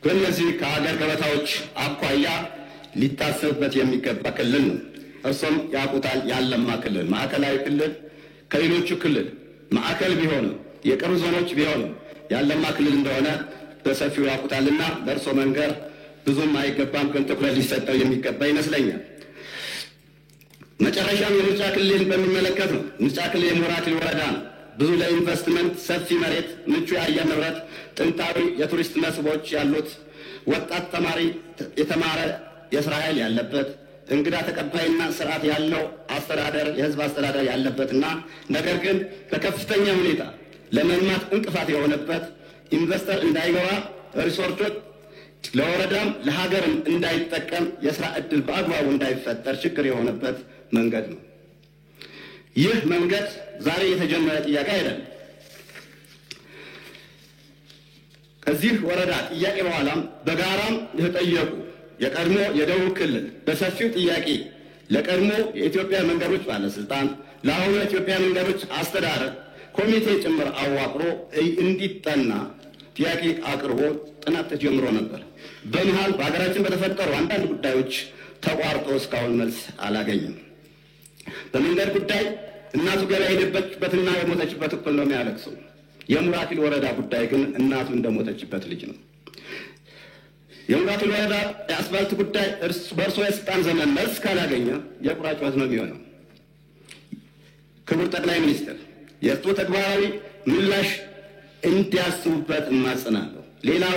በእነዚህ ከሀገር ገበታዎች አኳያ ሊታሰብበት የሚገባ ክልል ነው። እርሶም ያውቁታል። ያለማ ክልል ማዕከላዊ ክልል ከሌሎቹ ክልል ማዕከል ቢሆንም የቅርብ ዞኖች ቢሆንም ያለማ ክልል እንደሆነ በሰፊው ያውቁታልና ለእርሶ መንገር ብዙም አይገባም፣ ግን ትኩረት ሊሰጠው የሚገባ ይመስለኛል። መጨረሻም የምርጫ ክልል በሚመለከት ነው። ምርጫ ክልል የሞራ ክልል ወረዳ ነው። ብዙ ለኢንቨስትመንት ሰፊ መሬት፣ ምቹ የአየር ንብረት፣ ጥንታዊ የቱሪስት መስህቦች ያሉት፣ ወጣት ተማሪ የተማረ የስራ ኃይል ያለበት፣ እንግዳ ተቀባይና ስርዓት ያለው አስተዳደር የህዝብ አስተዳደር ያለበትና ነገር ግን በከፍተኛ ሁኔታ ለመልማት እንቅፋት የሆነበት ኢንቨስተር እንዳይገባ ሪሶርቶች ለወረዳም ለሀገርም እንዳይጠቀም የስራ ዕድል በአግባቡ እንዳይፈጠር ችግር የሆነበት መንገድ ነው። ይህ መንገድ ዛሬ የተጀመረ ጥያቄ አይደለም። ከዚህ ወረዳ ጥያቄ በኋላም በጋራም የተጠየቁ የቀድሞ የደቡብ ክልል በሰፊው ጥያቄ ለቀድሞ የኢትዮጵያ መንገዶች ባለስልጣን ለአሁኑ የኢትዮጵያ መንገዶች አስተዳደር ኮሚቴ ጭምር አዋቅሮ እንዲጠና ጥያቄ አቅርቦ ጥናት ተጀምሮ ነበር። በመሃል በሀገራችን በተፈጠሩ አንዳንድ ጉዳዮች ተቋርጦ እስካሁን መልስ አላገኝም። በመንገድ ጉዳይ እናቱ ገበያ የሄደችበትና የሞተችበት እኩል ነው የሚያለቅሰው። የሙራክል ወረዳ ጉዳይ ግን እናቱ እንደሞተችበት ልጅ ነው። የሙራክል ወረዳ የአስፋልት ጉዳይ በእርሶ የስልጣን ዘመን መልስ ካላገኘ የቁራ ጩኸት ነው የሚሆነው። ክቡር ጠቅላይ ሚኒስትር የእርሶ ተግባራዊ ምላሽ እንዲያስቡበት እማጽናለሁ። ሌላው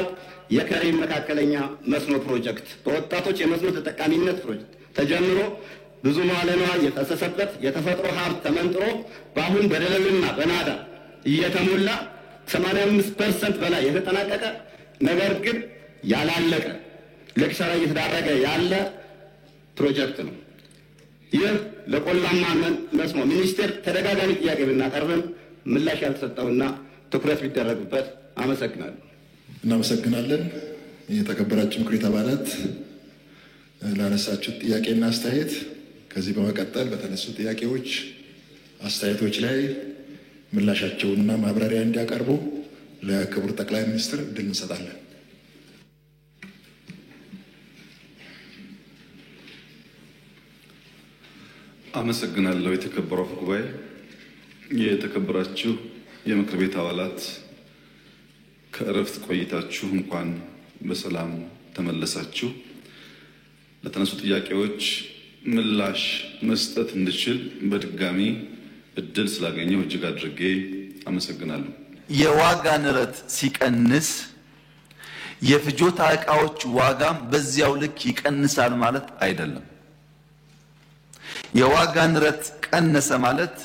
የከሬም መካከለኛ መስኖ ፕሮጀክት በወጣቶች የመስኖ ተጠቃሚነት ፕሮጀክት ተጀምሮ ብዙ መዋዕለ ንዋይ የፈሰሰበት የተፈጥሮ ሀብት ተመንጥሮ በአሁን በደለልና በናዳ እየተሞላ 85% በላይ የተጠናቀቀ ነገር ግን ያላለቀ ለኪሳራ እየተዳረገ ያለ ፕሮጀክት ነው። ይህ ለቆላማ መስኖ ሚኒስቴር ተደጋጋሚ ጥያቄ ብናቀርብም ምላሽ ያልተሰጠውና ትኩረት ቢደረግበት። አመሰግናለሁ። እናመሰግናለን። የተከበራችሁ ምክር ቤት አባላት ላነሳችሁት ጥያቄና አስተያየት፣ ከዚህ በመቀጠል በተነሱ ጥያቄዎች አስተያየቶች ላይ ምላሻቸውንና ማብራሪያ እንዲያቀርቡ ለክቡር ጠቅላይ ሚኒስትር እድል እንሰጣለን። አመሰግናለሁ። የተከበረው አፈ ጉባኤ፣ የተከበራችሁ የምክር ቤት አባላት፣ ከእረፍት ቆይታችሁ እንኳን በሰላም ተመለሳችሁ። ለተነሱ ጥያቄዎች ምላሽ መስጠት እንድችል በድጋሚ እድል ስላገኘው እጅግ አድርጌ አመሰግናለሁ። የዋጋ ንረት ሲቀንስ የፍጆታ ዕቃዎች ዋጋም በዚያው ልክ ይቀንሳል ማለት አይደለም። የዋጋ ንረት ቀነሰ ማለት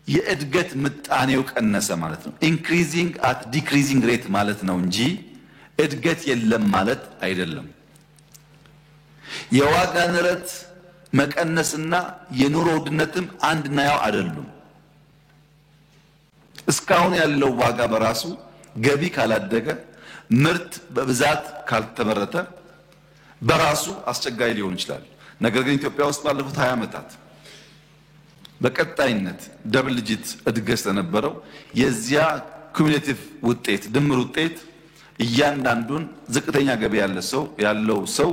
የእድገት ምጣኔው ቀነሰ ማለት ነው። ኢንክሪዚንግ አት ዲክሪዚንግ ሬት ማለት ነው እንጂ እድገት የለም ማለት አይደለም። የዋጋ ንረት መቀነስና የኑሮ ውድነትም አንድና ያው አይደሉም። እስካሁን ያለው ዋጋ በራሱ ገቢ ካላደገ ምርት በብዛት ካልተመረተ በራሱ አስቸጋሪ ሊሆን ይችላል። ነገር ግን ኢትዮጵያ ውስጥ ባለፉት 20 ዓመታት በቀጣይነት ደብል ዲጂት እድገት ስለነበረው የዚያ ኩሙሌቲቭ ውጤት ድምር ውጤት እያንዳንዱን ዝቅተኛ ገቢ ያለው ሰው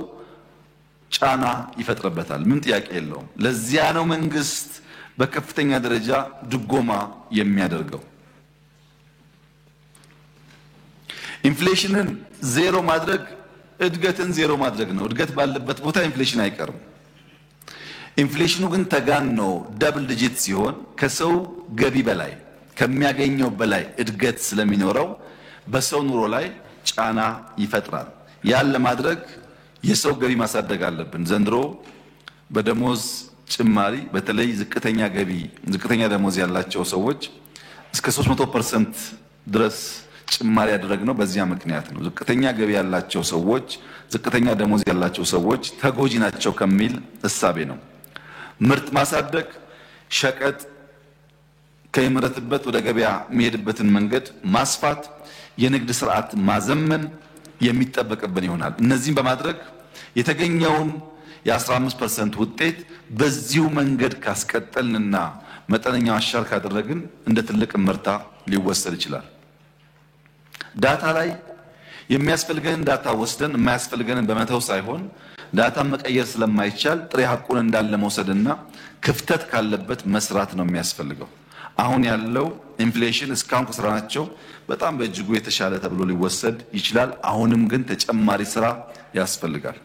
ጫና ይፈጥርበታል። ምን ጥያቄ የለውም። ለዚያ ነው መንግስት በከፍተኛ ደረጃ ድጎማ የሚያደርገው። ኢንፍሌሽንን ዜሮ ማድረግ እድገትን ዜሮ ማድረግ ነው። እድገት ባለበት ቦታ ኢንፍሌሽን አይቀርም። ኢንፍሌሽኑ ግን ተጋኖ ደብል ዲጂት ሲሆን ከሰው ገቢ በላይ ከሚያገኘው በላይ እድገት ስለሚኖረው በሰው ኑሮ ላይ ጫና ይፈጥራል። ያን ለማድረግ የሰው ገቢ ማሳደግ አለብን። ዘንድሮ በደሞዝ ጭማሪ በተለይ ዝቅተኛ ደሞዝ ያላቸው ሰዎች እስከ 300% ድረስ ጭማሪ ያደረግነው በዚያ ምክንያት ነው። ዝቅተኛ ገቢ ያላቸው ሰዎች፣ ዝቅተኛ ደሞዝ ያላቸው ሰዎች ተጎጂ ናቸው ከሚል እሳቤ ነው። ምርት ማሳደግ፣ ሸቀጥ ከሚመረትበት ወደ ገበያ የሚሄድበትን መንገድ ማስፋት፣ የንግድ ስርዓት ማዘመን የሚጠበቅብን ይሆናል። እነዚህን በማድረግ የተገኘውን የ15% ውጤት በዚሁ መንገድ ካስቀጠልንና መጠነኛ አሻር ካደረግን እንደ ትልቅ ምርታ ሊወሰድ ይችላል። ዳታ ላይ የሚያስፈልገንን ዳታ ወስደን የማያስፈልገንን በመተው ሳይሆን ዳታን መቀየር ስለማይቻል ጥሬ ሐቁን እንዳለ መውሰድና ክፍተት ካለበት መስራት ነው የሚያስፈልገው። አሁን ያለው ኢንፍሌሽን እስካሁን ከስራናቸው በጣም በእጅጉ የተሻለ ተብሎ ሊወሰድ ይችላል። አሁንም ግን ተጨማሪ ስራ ያስፈልጋል።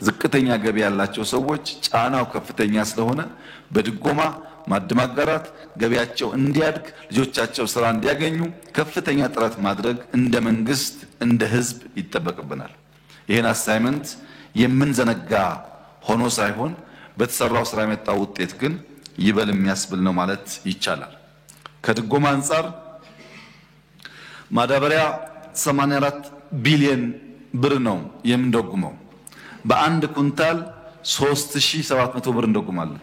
ዝቅተኛ ገቢ ያላቸው ሰዎች ጫናው ከፍተኛ ስለሆነ በድጎማ ማደማጋራት ገቢያቸው እንዲያድግ ልጆቻቸው ስራ እንዲያገኙ ከፍተኛ ጥረት ማድረግ እንደ መንግስት እንደ ህዝብ ይጠበቅብናል። ይሄን አሳይመንት የምንዘነጋ ሆኖ ሳይሆን በተሰራው ስራ የመጣው ውጤት ግን ይበል የሚያስብል ነው ማለት ይቻላል። ከድጎማ አንፃር ማዳበሪያ 84 ቢሊዮን ብር ነው የምንደጉመው። በአንድ ኩንታል 3700 ብር እንደጉማለን።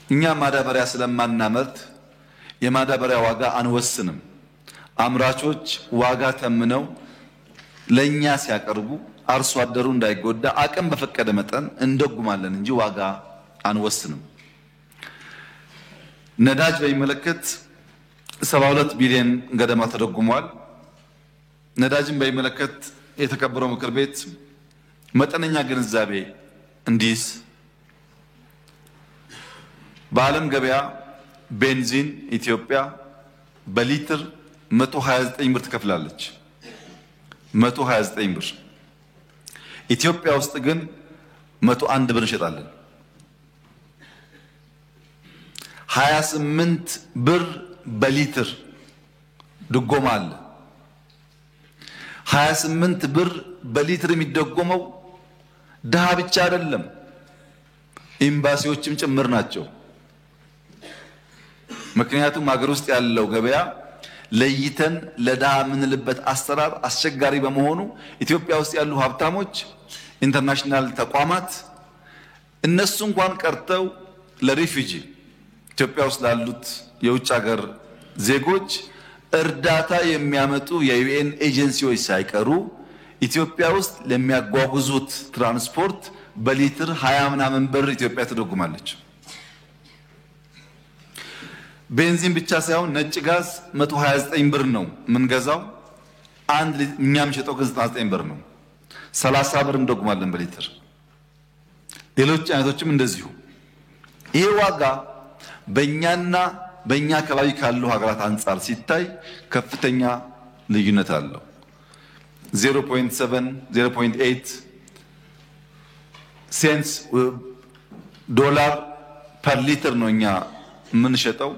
እኛ ማዳበሪያ ስለማናመርት የማዳበሪያ ዋጋ አንወስንም። አምራቾች ዋጋ ተምነው ለኛ ሲያቀርቡ አርሶ አደሩ እንዳይጎዳ አቅም በፈቀደ መጠን እንደጉማለን እንጂ ዋጋ አንወስንም። ነዳጅ በሚመለከት 72 ቢሊዮን ገደማ ተደጉሟል። ነዳጅን በሚመለከት የተከበረው ምክር ቤት መጠነኛ ግንዛቤ እንዲይዝ በዓለም ገበያ ቤንዚን ኢትዮጵያ በሊትር 129 ብር ትከፍላለች። 129 ብር። ኢትዮጵያ ውስጥ ግን 101 ብር እንሸጣለን። 28 ብር በሊትር ድጎማ አለ። 28 ብር በሊትር የሚደጎመው ድሃ ብቻ አይደለም፣ ኤምባሲዎችም ጭምር ናቸው። ምክንያቱም ሀገር ውስጥ ያለው ገበያ ለይተን ለድሃ የምንልበት አሰራር አስቸጋሪ በመሆኑ ኢትዮጵያ ውስጥ ያሉ ሀብታሞች፣ ኢንተርናሽናል ተቋማት እነሱ እንኳን ቀርተው ለሪፊጂ ኢትዮጵያ ውስጥ ላሉት የውጭ ሀገር ዜጎች እርዳታ የሚያመጡ የዩኤን ኤጀንሲዎች ሳይቀሩ ኢትዮጵያ ውስጥ ለሚያጓጉዙት ትራንስፖርት በሊትር 20 ምናምን ብር ኢትዮጵያ ትደጉማለች። ቤንዚን ብቻ ሳይሆን ነጭ ጋዝ 129 ብር ነው የምንገዛው። እኛ የምንሸጠው ግን 99 ብር ነው። 30 ብር እንደጉማለን በሊትር። ሌሎች አይነቶችም እንደዚሁ። ይሄ ዋጋ በእኛና በእኛ አካባቢ ካሉ ሀገራት አንጻር ሲታይ ከፍተኛ ልዩነት አለው። 0.7 0.8 ሴንትስ ዶላር ፐር ሊትር ነው እኛ የምንሸጠው።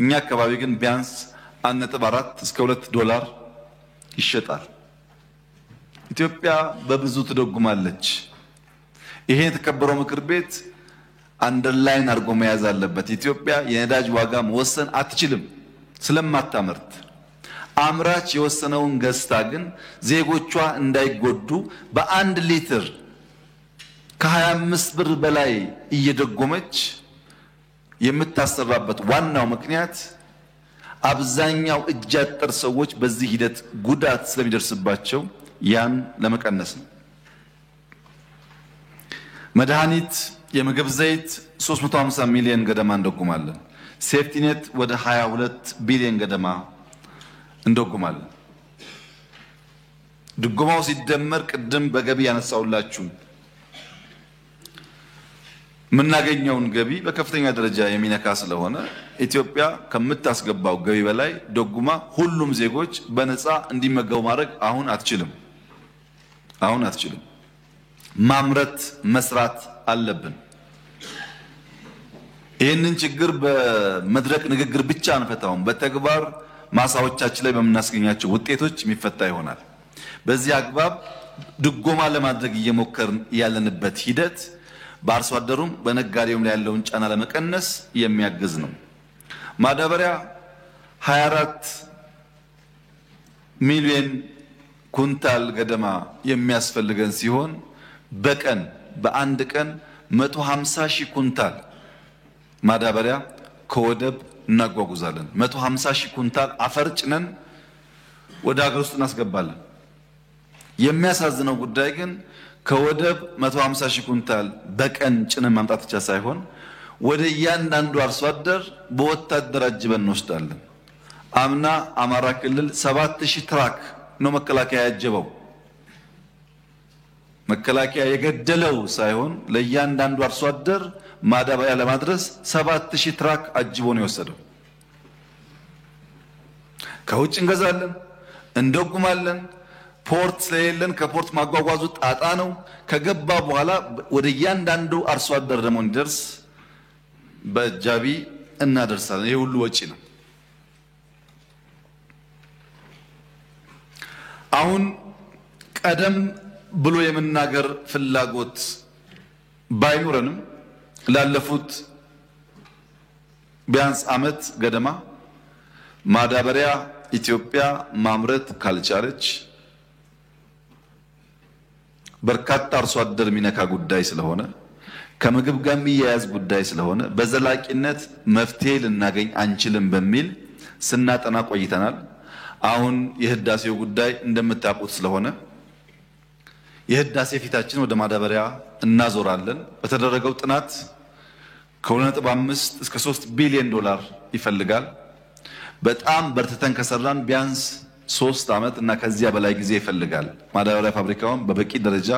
እኛ አካባቢ ግን ቢያንስ 1.4 እስከ 2 ዶላር ይሸጣል። ኢትዮጵያ በብዙ ትደጉማለች። ይሄ የተከበረው ምክር ቤት አንደርላይን አድርጎ መያዝ አለበት። ኢትዮጵያ የነዳጅ ዋጋ መወሰን አትችልም ስለማታመርት። አምራች የወሰነውን ገዝታ ግን ዜጎቿ እንዳይጎዱ በ1 ሊትር ከ25 ብር በላይ እየደጎመች የምታሰራበት ዋናው ምክንያት አብዛኛው እጅ አጠር ሰዎች በዚህ ሂደት ጉዳት ስለሚደርስባቸው ያን ለመቀነስ ነው። መድኃኒት፣ የምግብ ዘይት 350 ሚሊዮን ገደማ እንደጉማለን። ሴፍቲኔት ወደ 22 ቢሊዮን ገደማ እንደጉማለን። ድጎማው ሲደመር ቅድም በገቢ ያነሳውላችሁ የምናገኘውን ገቢ በከፍተኛ ደረጃ የሚነካ ስለሆነ ኢትዮጵያ ከምታስገባው ገቢ በላይ ደጉማ ሁሉም ዜጎች በነፃ እንዲመገቡ ማድረግ አሁን አትችልም። ማምረት መስራት አለብን። ይህንን ችግር በመድረክ ንግግር ብቻ አንፈታውም። በተግባር ማሳዎቻችን ላይ በምናስገኛቸው ውጤቶች የሚፈታ ይሆናል። በዚህ አግባብ ድጎማ ለማድረግ እየሞከርን ያለንበት ሂደት በአርሶ አደሩም በነጋዴውም ላይ ያለውን ጫና ለመቀነስ የሚያግዝ ነው። ማዳበሪያ 24 ሚሊዮን ኩንታል ገደማ የሚያስፈልገን ሲሆን በቀን በአንድ ቀን 150 ሺህ ኩንታል ማዳበሪያ ከወደብ እናጓጉዛለን። 150 ሺህ ኩንታል አፈር ጭነን ወደ ሀገር ውስጥ እናስገባለን። የሚያሳዝነው ጉዳይ ግን ከወደብ 150 ሺህ ኩንታል በቀን ጭነን ማምጣት ብቻ ሳይሆን ወደ እያንዳንዱ አርሶ አደር በወታደር አጅበን እንወስዳለን። አምና አማራ ክልል 7000 ትራክ ነው መከላከያ ያጀበው። መከላከያ የገደለው ሳይሆን ለእያንዳንዱ አርሶ አደር ማዳበሪያ ለማድረስ 7000 ትራክ አጅቦ ነው የወሰደው። ከውጭ እንገዛለን፣ እንደጉማለን። ፖርት ስለሌለን ከፖርት ማጓጓዙ ጣጣ ነው። ከገባ በኋላ ወደ እያንዳንዱ አርሶ አደር ደግሞ እንዲደርስ በእጃቢ እናደርሳለን። ይሄ ሁሉ ወጪ ነው። አሁን ቀደም ብሎ የመናገር ፍላጎት ባይኖረንም ላለፉት ቢያንስ ዓመት ገደማ ማዳበሪያ ኢትዮጵያ ማምረት ካልቻለች በርካታ አርሶ አደር የሚነካ ጉዳይ ስለሆነ ከምግብ ጋር የሚያያዝ ጉዳይ ስለሆነ በዘላቂነት መፍትሄ ልናገኝ አንችልም በሚል ስናጠና ቆይተናል። አሁን የህዳሴው ጉዳይ እንደምታውቁት ስለሆነ የህዳሴ ፊታችን ወደ ማዳበሪያ እናዞራለን። በተደረገው ጥናት ከ2.5 እስከ 3 ቢሊዮን ዶላር ይፈልጋል። በጣም በርትተን ከሰራን ቢያንስ 3 ዓመት እና ከዚያ በላይ ጊዜ ይፈልጋል። ማዳበሪያ ፋብሪካውን በበቂ ደረጃ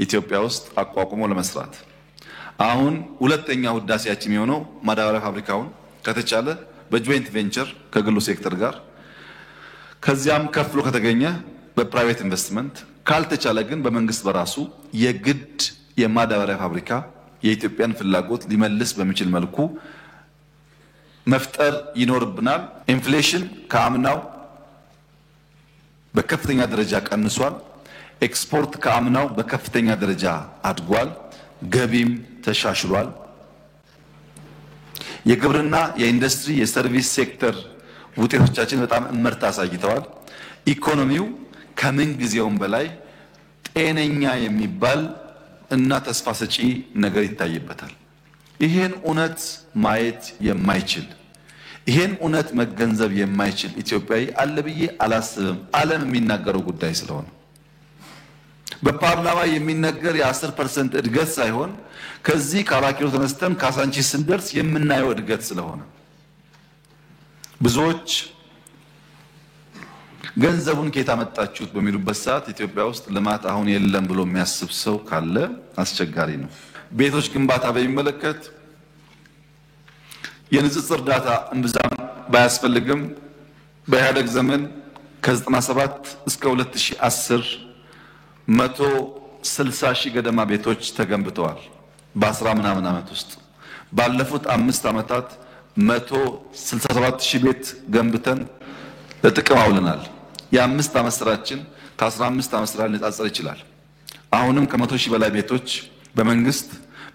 ኢትዮጵያ ውስጥ አቋቁሞ ለመስራት አሁን ሁለተኛው ህዳሴያችን የሚሆነው ማዳበሪያ ፋብሪካውን ከተቻለ በጆይንት ቬንቸር ከግሉ ሴክተር ጋር ከዚያም ከፍሎ ከተገኘ በፕራይቬት ኢንቨስትመንት ካልተቻለ ግን በመንግስት በራሱ የግድ የማዳበሪያ ፋብሪካ የኢትዮጵያን ፍላጎት ሊመልስ በሚችል መልኩ መፍጠር ይኖርብናል። ኢንፍሌሽን ከአምናው በከፍተኛ ደረጃ ቀንሷል። ኤክስፖርት ከአምናው በከፍተኛ ደረጃ አድጓል። ገቢም ተሻሽሏል። የግብርና፣ የኢንዱስትሪ፣ የሰርቪስ ሴክተር ውጤቶቻችን በጣም እመርታ አሳይተዋል። ኢኮኖሚው ከምን ጊዜውም በላይ ጤነኛ የሚባል እና ተስፋ ሰጪ ነገር ይታይበታል። ይሄን እውነት ማየት የማይችል ይሄን እውነት መገንዘብ የማይችል ኢትዮጵያዊ አለ ብዬ አላስብም። ዓለም የሚናገረው ጉዳይ ስለሆነ በፓርላማ የሚነገር የ10% እድገት ሳይሆን ከዚህ ከአራኪሎ ተነስተን ካሳንቺስ ስንደርስ የምናየው እድገት ስለሆነ ብዙዎች ገንዘቡን ከየት አመጣችሁት በሚሉበት ሰዓት ኢትዮጵያ ውስጥ ልማት አሁን የለም ብሎ የሚያስብ ሰው ካለ አስቸጋሪ ነው። ቤቶች ግንባታ በሚመለከት የንጽጽር ዳታ እምብዛም ባያስፈልግም በኢህአደግ ዘመን ከ97 እስከ 2010 160 ሺህ ገደማ ቤቶች ተገንብተዋል። በ10 ምናምን ዓመት ውስጥ ባለፉት 5 ዓመታት 167 ሺህ ቤት ገንብተን ለጥቅም አውለናል። የ5 ዓመት ስራችን ከ15 ዓመት ስራ ሊነጻጸር ይችላል። አሁንም ከ100 ሺህ በላይ ቤቶች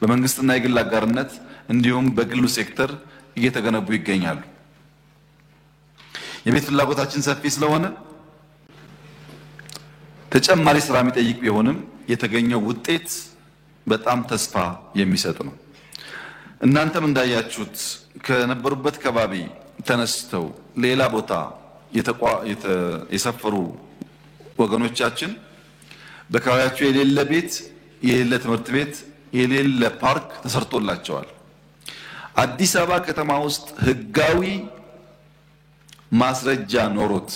በመንግስትና የግል አጋርነት እንዲሁም በግሉ ሴክተር እየተገነቡ ይገኛሉ። የቤት ፍላጎታችን ሰፊ ስለሆነ ተጨማሪ ስራ የሚጠይቅ ቢሆንም የተገኘው ውጤት በጣም ተስፋ የሚሰጥ ነው። እናንተም እንዳያችሁት ከነበሩበት ከባቢ ተነስተው ሌላ ቦታ የሰፈሩ ወገኖቻችን በካባቢያቸው የሌለ ቤት፣ የሌለ ትምህርት ቤት፣ የሌለ ፓርክ ተሰርቶላቸዋል። አዲስ አበባ ከተማ ውስጥ ህጋዊ ማስረጃ ኖሮት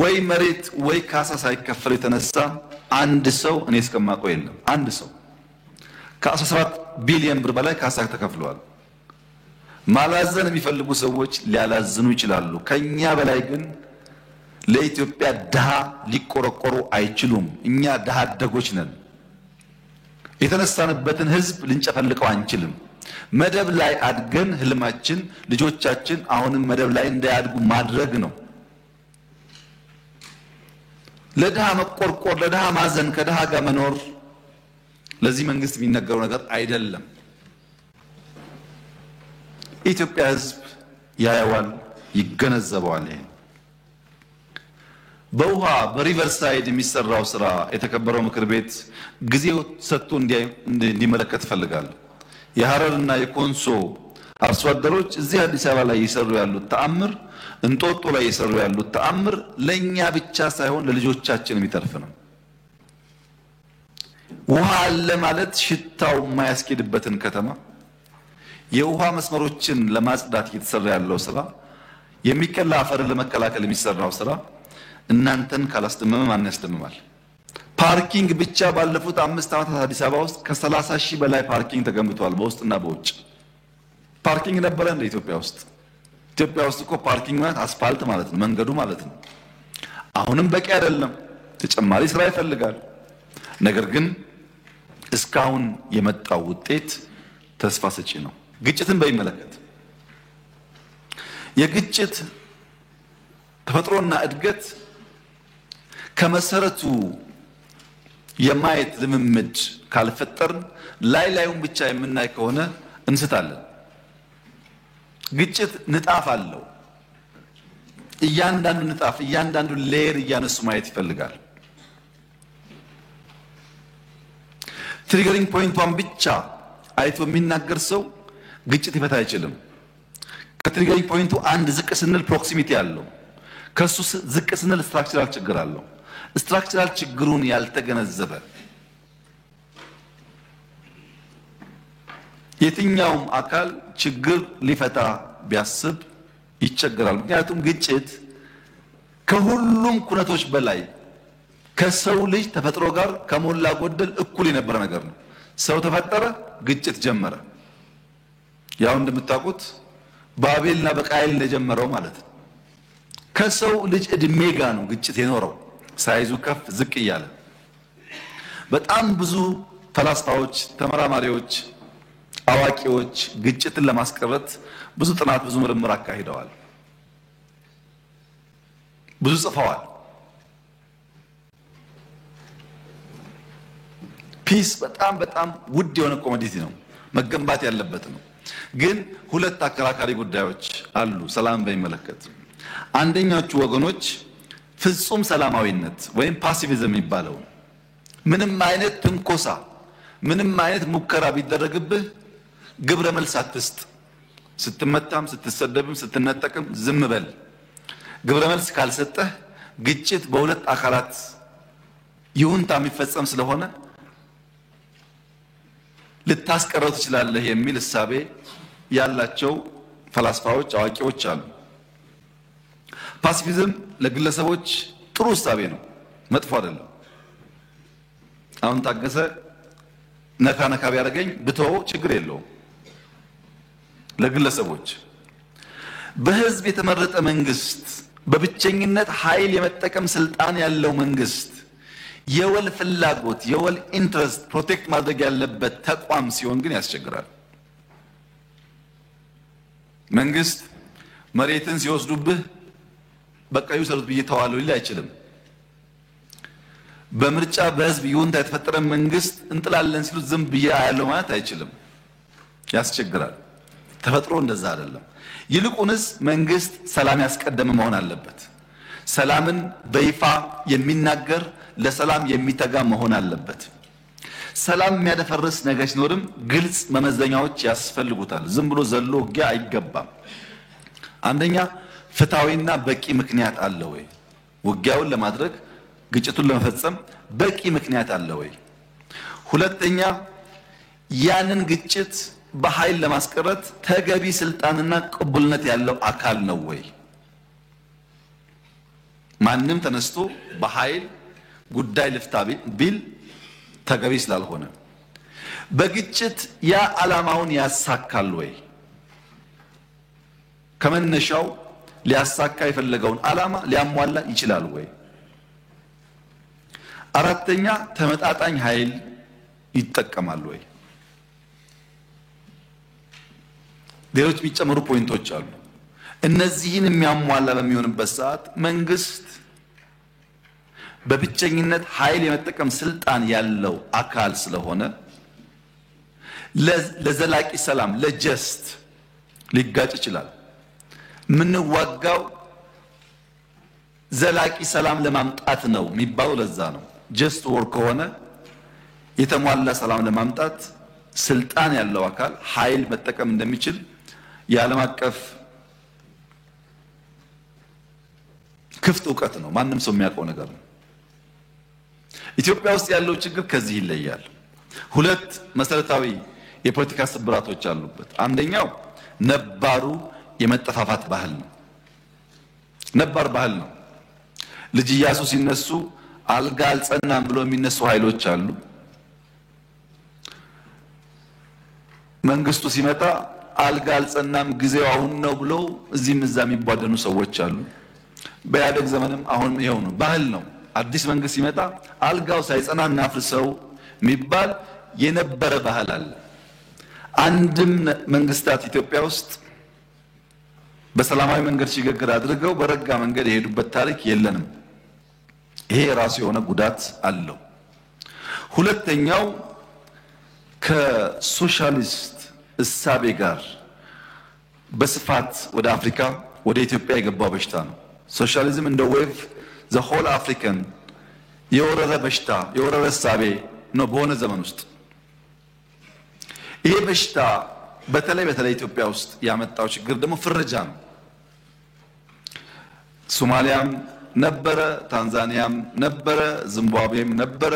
ወይ መሬት ወይ ካሳ ሳይከፈል የተነሳ አንድ ሰው እኔ እስከማውቀው የለም። አንድ ሰው ከ17 ቢሊዮን ብር በላይ ካሳ ተከፍሏል። ማላዘን የሚፈልጉ ሰዎች ሊያላዝኑ ይችላሉ። ከኛ በላይ ግን ለኢትዮጵያ ድሃ ሊቆረቆሩ አይችሉም። እኛ ድሃ አደጎች ነን። የተነሳንበትን ህዝብ ልንጨፈልቀው አንችልም። መደብ ላይ አድገን ህልማችን ልጆቻችን አሁንም መደብ ላይ እንዳያድጉ ማድረግ ነው። ለድሃ መቆርቆር፣ ለድሃ ማዘን፣ ከድሃ ጋር መኖር ለዚህ መንግስት የሚነገረው ነገር አይደለም። የኢትዮጵያ ህዝብ ያያዋል፣ ይገነዘበዋል። ይሄ በውሃ በሪቨርሳይድ የሚሰራው ስራ የተከበረው ምክር ቤት ጊዜው ሰጥቶ እንዲመለከት ፈልጋለሁ። የሐረርና የኮንሶ አርሶ አደሮች እዚህ አዲስ አበባ ላይ እየሰሩ ያሉት ተአምር፣ እንጦጦ ላይ እየሰሩ ያሉት ተአምር ለኛ ብቻ ሳይሆን ለልጆቻችን የሚተርፍ ነው። ውሃ አለ ማለት ሽታው የማያስኬድበትን ከተማ የውሃ መስመሮችን ለማጽዳት እየተሰራ ያለው ስራ፣ የሚቀላ አፈርን ለመከላከል የሚሰራው ስራ እናንተን ካላስደመመ ማን ያስደምማል? ፓርኪንግ ብቻ ባለፉት 5 ዓመታት አዲስ አበባ ውስጥ ከ30 ሺህ በላይ ፓርኪንግ ተገንብቷል። በውስጥና በውጭ ፓርኪንግ ነበረ እንደ ኢትዮጵያ ውስጥ። ኢትዮጵያ ውስጥ እኮ ፓርኪንግ ማለት አስፋልት ማለት ነው፣ መንገዱ ማለት ነው። አሁንም በቂ አይደለም፣ ተጨማሪ ስራ ይፈልጋል። ነገር ግን እስካሁን የመጣው ውጤት ተስፋ ሰጪ ነው። ግጭትን በሚመለከት የግጭት ተፈጥሮና እድገት ከመሰረቱ የማየት ልምምድ ካልፈጠርን ላዩን ብቻ የምናይ ከሆነ እንስታለን። ግጭት ንጣፍ አለው። እያንዳንዱ ንጣፍ እያንዳንዱ ሌየር እያነሱ ማየት ይፈልጋል። ትሪገሪንግ ፖይንቷን ብቻ አይቶ የሚናገር ሰው ግጭት ይፈታ አይችልም። ከትሪገሪንግ ፖይንቱ አንድ ዝቅ ስንል ፕሮክሲሚቲ አለው። ከሱ ዝቅ ስንል ስትራክቸራል ችግር አለው። ስትራክቸራል ችግሩን ያልተገነዘበ የትኛውም አካል ችግር ሊፈታ ቢያስብ ይቸገራል። ምክንያቱም ግጭት ከሁሉም ኩነቶች በላይ ከሰው ልጅ ተፈጥሮ ጋር ከሞላ ጎደል እኩል የነበረ ነገር ነው። ሰው ተፈጠረ፣ ግጭት ጀመረ። ያው እንደምታውቁት በአቤልና በቃየል እንደጀመረው ማለት ነው። ከሰው ልጅ እድሜ ጋር ነው ግጭት የኖረው፣ ሳይዙ ከፍ ዝቅ እያለ። በጣም ብዙ ፈላስፋዎች፣ ተመራማሪዎች፣ አዋቂዎች ግጭትን ለማስቀረት ብዙ ጥናት፣ ብዙ ምርምር አካሂደዋል፣ ብዙ ጽፈዋል። ፒስ በጣም ውድ የሆነ ኮሞዲቲ ነው፣ መገንባት ያለበት ነው። ግን ሁለት አከራካሪ ጉዳዮች አሉ ሰላም በሚመለከት። አንደኛዎቹ ወገኖች ፍጹም ሰላማዊነት ወይም ፓሲቪዝም የሚባለው ምንም አይነት ትንኮሳ፣ ምንም አይነት ሙከራ ቢደረግብህ ግብረ መልስ አትስጥ። ስትመታም፣ ስትሰደብም፣ ስትነጠቅም ዝም በል። ግብረ መልስ ካልሰጠህ ግጭት በሁለት አካላት ይሁንታ የሚፈጸም ስለሆነ ልታስቀረው ትችላለህ የሚል እሳቤ ያላቸው ፈላስፋዎች፣ አዋቂዎች አሉ። ፓሲፊዝም ለግለሰቦች ጥሩ እሳቤ ነው፣ መጥፎ አይደለም። አሁን ታገሰ ነካ ነካ ቢያደርገኝ ብተው ችግር የለውም። ለግለሰቦች በህዝብ የተመረጠ መንግስት በብቸኝነት ኃይል የመጠቀም ስልጣን ያለው መንግስት የወል ፍላጎት የወል ኢንትረስት ፕሮቴክት ማድረግ ያለበት ተቋም ሲሆን ግን ያስቸግራል። መንግስት መሬትን ሲወስዱብህ በቃ ይውሰዱት ብዬ ተዋለው ሊል አይችልም። በምርጫ በህዝብ ይሁንታ የተፈጠረ መንግስት እንጥላለን ሲሉት ዝም ብዬ አያለው ማለት አይችልም። ያስቸግራል። ተፈጥሮ እንደዛ አይደለም። ይልቁንስ መንግስት ሰላም ያስቀደመ መሆን አለበት። ሰላምን በይፋ የሚናገር ለሰላም የሚተጋ መሆን አለበት። ሰላም የሚያደፈርስ ነገር ሲኖርም ግልጽ መመዘኛዎች ያስፈልጉታል። ዝም ብሎ ዘሎ ውጊያ አይገባም። አንደኛ ፍትሃዊና በቂ ምክንያት አለ ወይ? ውጊያውን ለማድረግ ግጭቱን ለመፈጸም በቂ ምክንያት አለ ወይ? ሁለተኛ ያንን ግጭት በኃይል ለማስቀረት ተገቢ ስልጣንና ቅቡልነት ያለው አካል ነው ወይ? ማንም ተነስቶ በኃይል ጉዳይ ልፍታ ቢል ተገቢ ስላልሆነ በግጭት ያ ዓላማውን ያሳካል ወይ? ከመነሻው ሊያሳካ የፈለገውን ዓላማ ሊያሟላ ይችላል ወይ? አራተኛ ተመጣጣኝ ኃይል ይጠቀማል ወይ? ሌሎች የሚጨመሩ ፖይንቶች አሉ። እነዚህን የሚያሟላ በሚሆንበት ሰዓት መንግስት በብቸኝነት ኃይል የመጠቀም ስልጣን ያለው አካል ስለሆነ ለዘላቂ ሰላም ለጀስት ሊጋጭ ይችላል። ምንዋጋው ዘላቂ ሰላም ለማምጣት ነው የሚባለው ለዛ ነው። ጀስት ወር ከሆነ የተሟላ ሰላም ለማምጣት ስልጣን ያለው አካል ኃይል መጠቀም እንደሚችል የዓለም አቀፍ ክፍት ዕውቀት ነው። ማንም ሰው የሚያውቀው ነገር ነው። ኢትዮጵያ ውስጥ ያለው ችግር ከዚህ ይለያል። ሁለት መሰረታዊ የፖለቲካ ስብራቶች አሉበት። አንደኛው ነባሩ የመጠፋፋት ባህል ነው። ነባር ባህል ነው። ልጅ ኢያሱ ሲነሱ አልጋ አልጸናም ብሎ የሚነሱ ኃይሎች አሉ። መንግስቱ ሲመጣ አልጋ አልጸናም ጊዜው አሁን ነው ብሎ እዚህም እዛ የሚቧደኑ ሰዎች አሉ። በኢህአዴግ ዘመንም አሁን ይኸው ነው፣ ባህል ነው። አዲስ መንግስት ሲመጣ አልጋው ሳይጸና እናፍርሰው የሚባል የነበረ ባህል አለ። አንድም መንግስታት ኢትዮጵያ ውስጥ በሰላማዊ መንገድ ሽግግር አድርገው በረጋ መንገድ የሄዱበት ታሪክ የለንም። ይሄ የራሱ የሆነ ጉዳት አለው። ሁለተኛው ከሶሻሊስት እሳቤ ጋር በስፋት ወደ አፍሪካ ወደ ኢትዮጵያ የገባው በሽታ ነው። ሶሻሊዝም እንደ ዌቭ ዘ ሆል አፍሪካን የወረረ በሽታ የወረረ እሳቤ ነው በሆነ ዘመን ውስጥ። ይሄ በሽታ በተለይ ኢትዮጵያ ውስጥ ያመጣው ችግር ደግሞ ፍረጃ ነው። ሶማሊያም ነበረ፣ ታንዛኒያም ነበረ፣ ዚምባብዌም ነበረ።